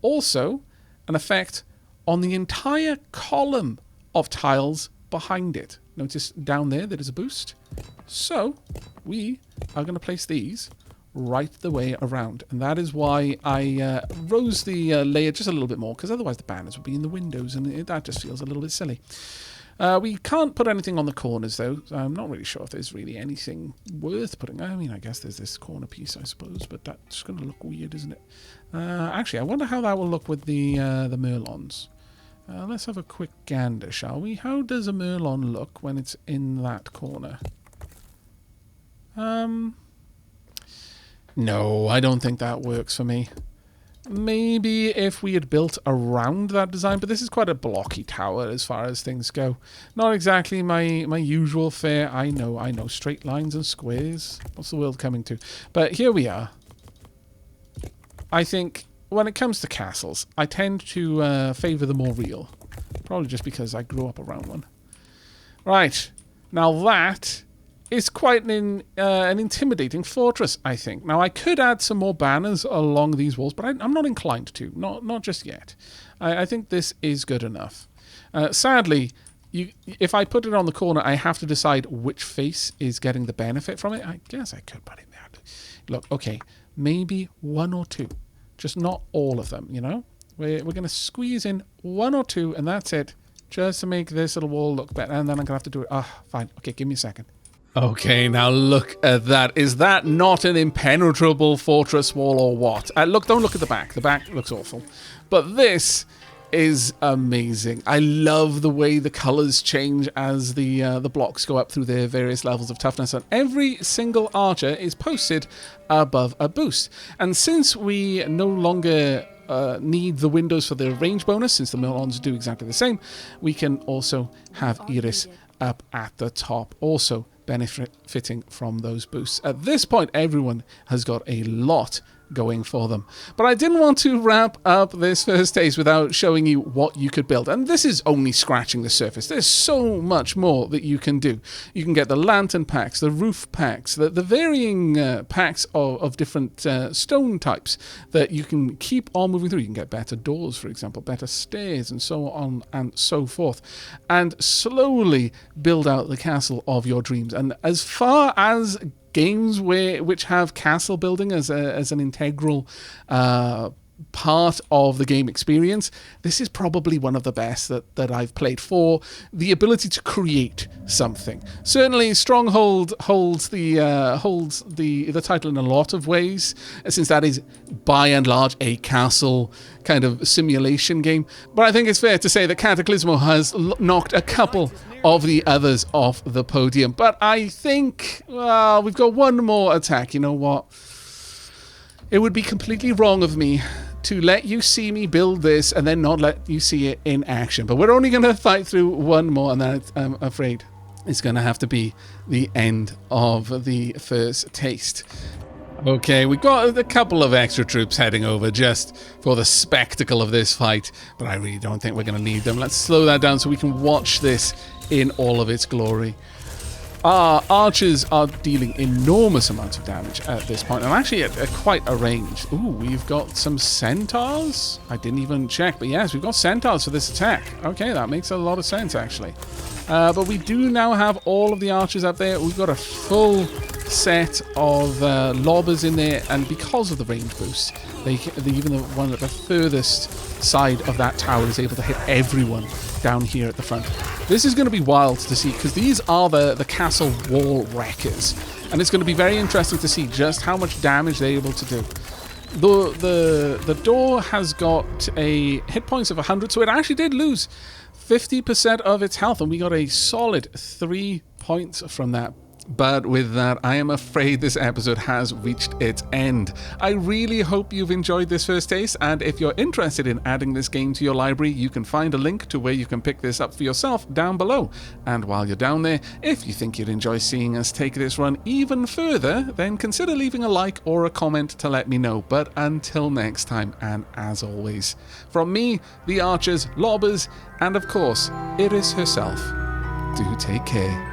Also, an effect on the entire column of tiles behind it. Notice down there is a boost. So we are going to place these right the way around. And that is why I rose the layer just a little bit more, because otherwise the banners would be in the windows, and that just feels a little bit silly. We can't put anything on the corners, though. So I'm not really sure if there's really anything worth putting. I mean, I guess there's this corner piece, I suppose, but that's going to look weird, isn't it? Actually, I wonder how that will look with the Merlons. Let's have a quick gander, shall we? How does a Merlon look when it's in that corner? No, I don't think that works for me. Maybe if we had built around that design, but this is quite a blocky tower as far as things go. Not exactly my usual fare. I know, straight lines and squares. What's the world coming to? But here we are. I think when it comes to castles, I tend to favour the more real. Probably just because I grew up around one. Right, now that is quite an intimidating fortress, I think. Now, I could add some more banners along these walls, but I'm not inclined to. Not just yet. I think this is good enough. Sadly, if I put it on the corner, I have to decide which face is getting the benefit from it. I guess I could put it there. Look, okay, maybe 1 or 2. Just not all of them, you know? We're going to squeeze in 1 or 2, and that's it. Just to make this little wall look better. And then I'm going to have to do it. Fine. Okay, give me a second. Okay, now look at that. Is that not an impenetrable fortress wall or what? Look, don't look at the back. The back looks awful. But this is amazing. I love the way the colors change as the blocks go up through their various levels of toughness. And every single archer is posted above a boost. And since we no longer need the windows for the range bonus, since the Merlons do exactly the same, we can also have Iris up at the top, also benefiting from those boosts. At this point, everyone has got a lot going for them. But I didn't want to wrap up this first taste without showing you what you could build. And this is only scratching the surface. There's so much more that you can do. You can get the lantern packs, the roof packs, the varying packs of different stone types that you can keep on moving through. You can get better doors, for example, better stairs, and so on and so forth. And slowly build out the castle of your dreams. And as far as games which have castle building as an integral part of the game experience, this is probably one of the best that I've played for the ability to create something. Certainly, Stronghold holds the title in a lot of ways, since that is by and large a castle kind of simulation game. But I think it's fair to say that Cataclismo has knocked a couple of the others off the podium. But I think, well, we've got one more attack. You know what? It would be completely wrong of me to let you see me build this and then not let you see it in action. But we're only going to fight through one more, and then I'm afraid it's going to have to be the end of the first taste. Okay, we've got a couple of extra troops heading over just for the spectacle of this fight, but I really don't think we're going to need them. Let's slow that down so we can watch this in all of its glory. Our archers are dealing enormous amounts of damage at this point. I'm actually at quite a range. Ooh, we've got some centaurs? I didn't even check, but yes, we've got centaurs for this attack. Okay, that makes a lot of sense, actually. But we do now have all of the archers up there. We've got a full set of lobbers in there, and because of the range boost, even the one at the furthest side of that tower is able to hit everyone down here at the front. This is going to be wild to see, because these are the castle wall wreckers, and it's going to be very interesting to see just how much damage they're able to do. The door has got a hit points of 100, so it actually did lose 50% of its health, and we got a solid 3 points from that. But with that, I am afraid this episode has reached its end. I really hope you've enjoyed this first taste, and if you're interested in adding this game to your library, you can find a link to where you can pick this up for yourself down below. And while you're down there, if you think you'd enjoy seeing us take this run even further, then consider leaving a like or a comment to let me know. But until next time, and as always, from me, the archers, lobbers, and of course, Iris herself, do take care.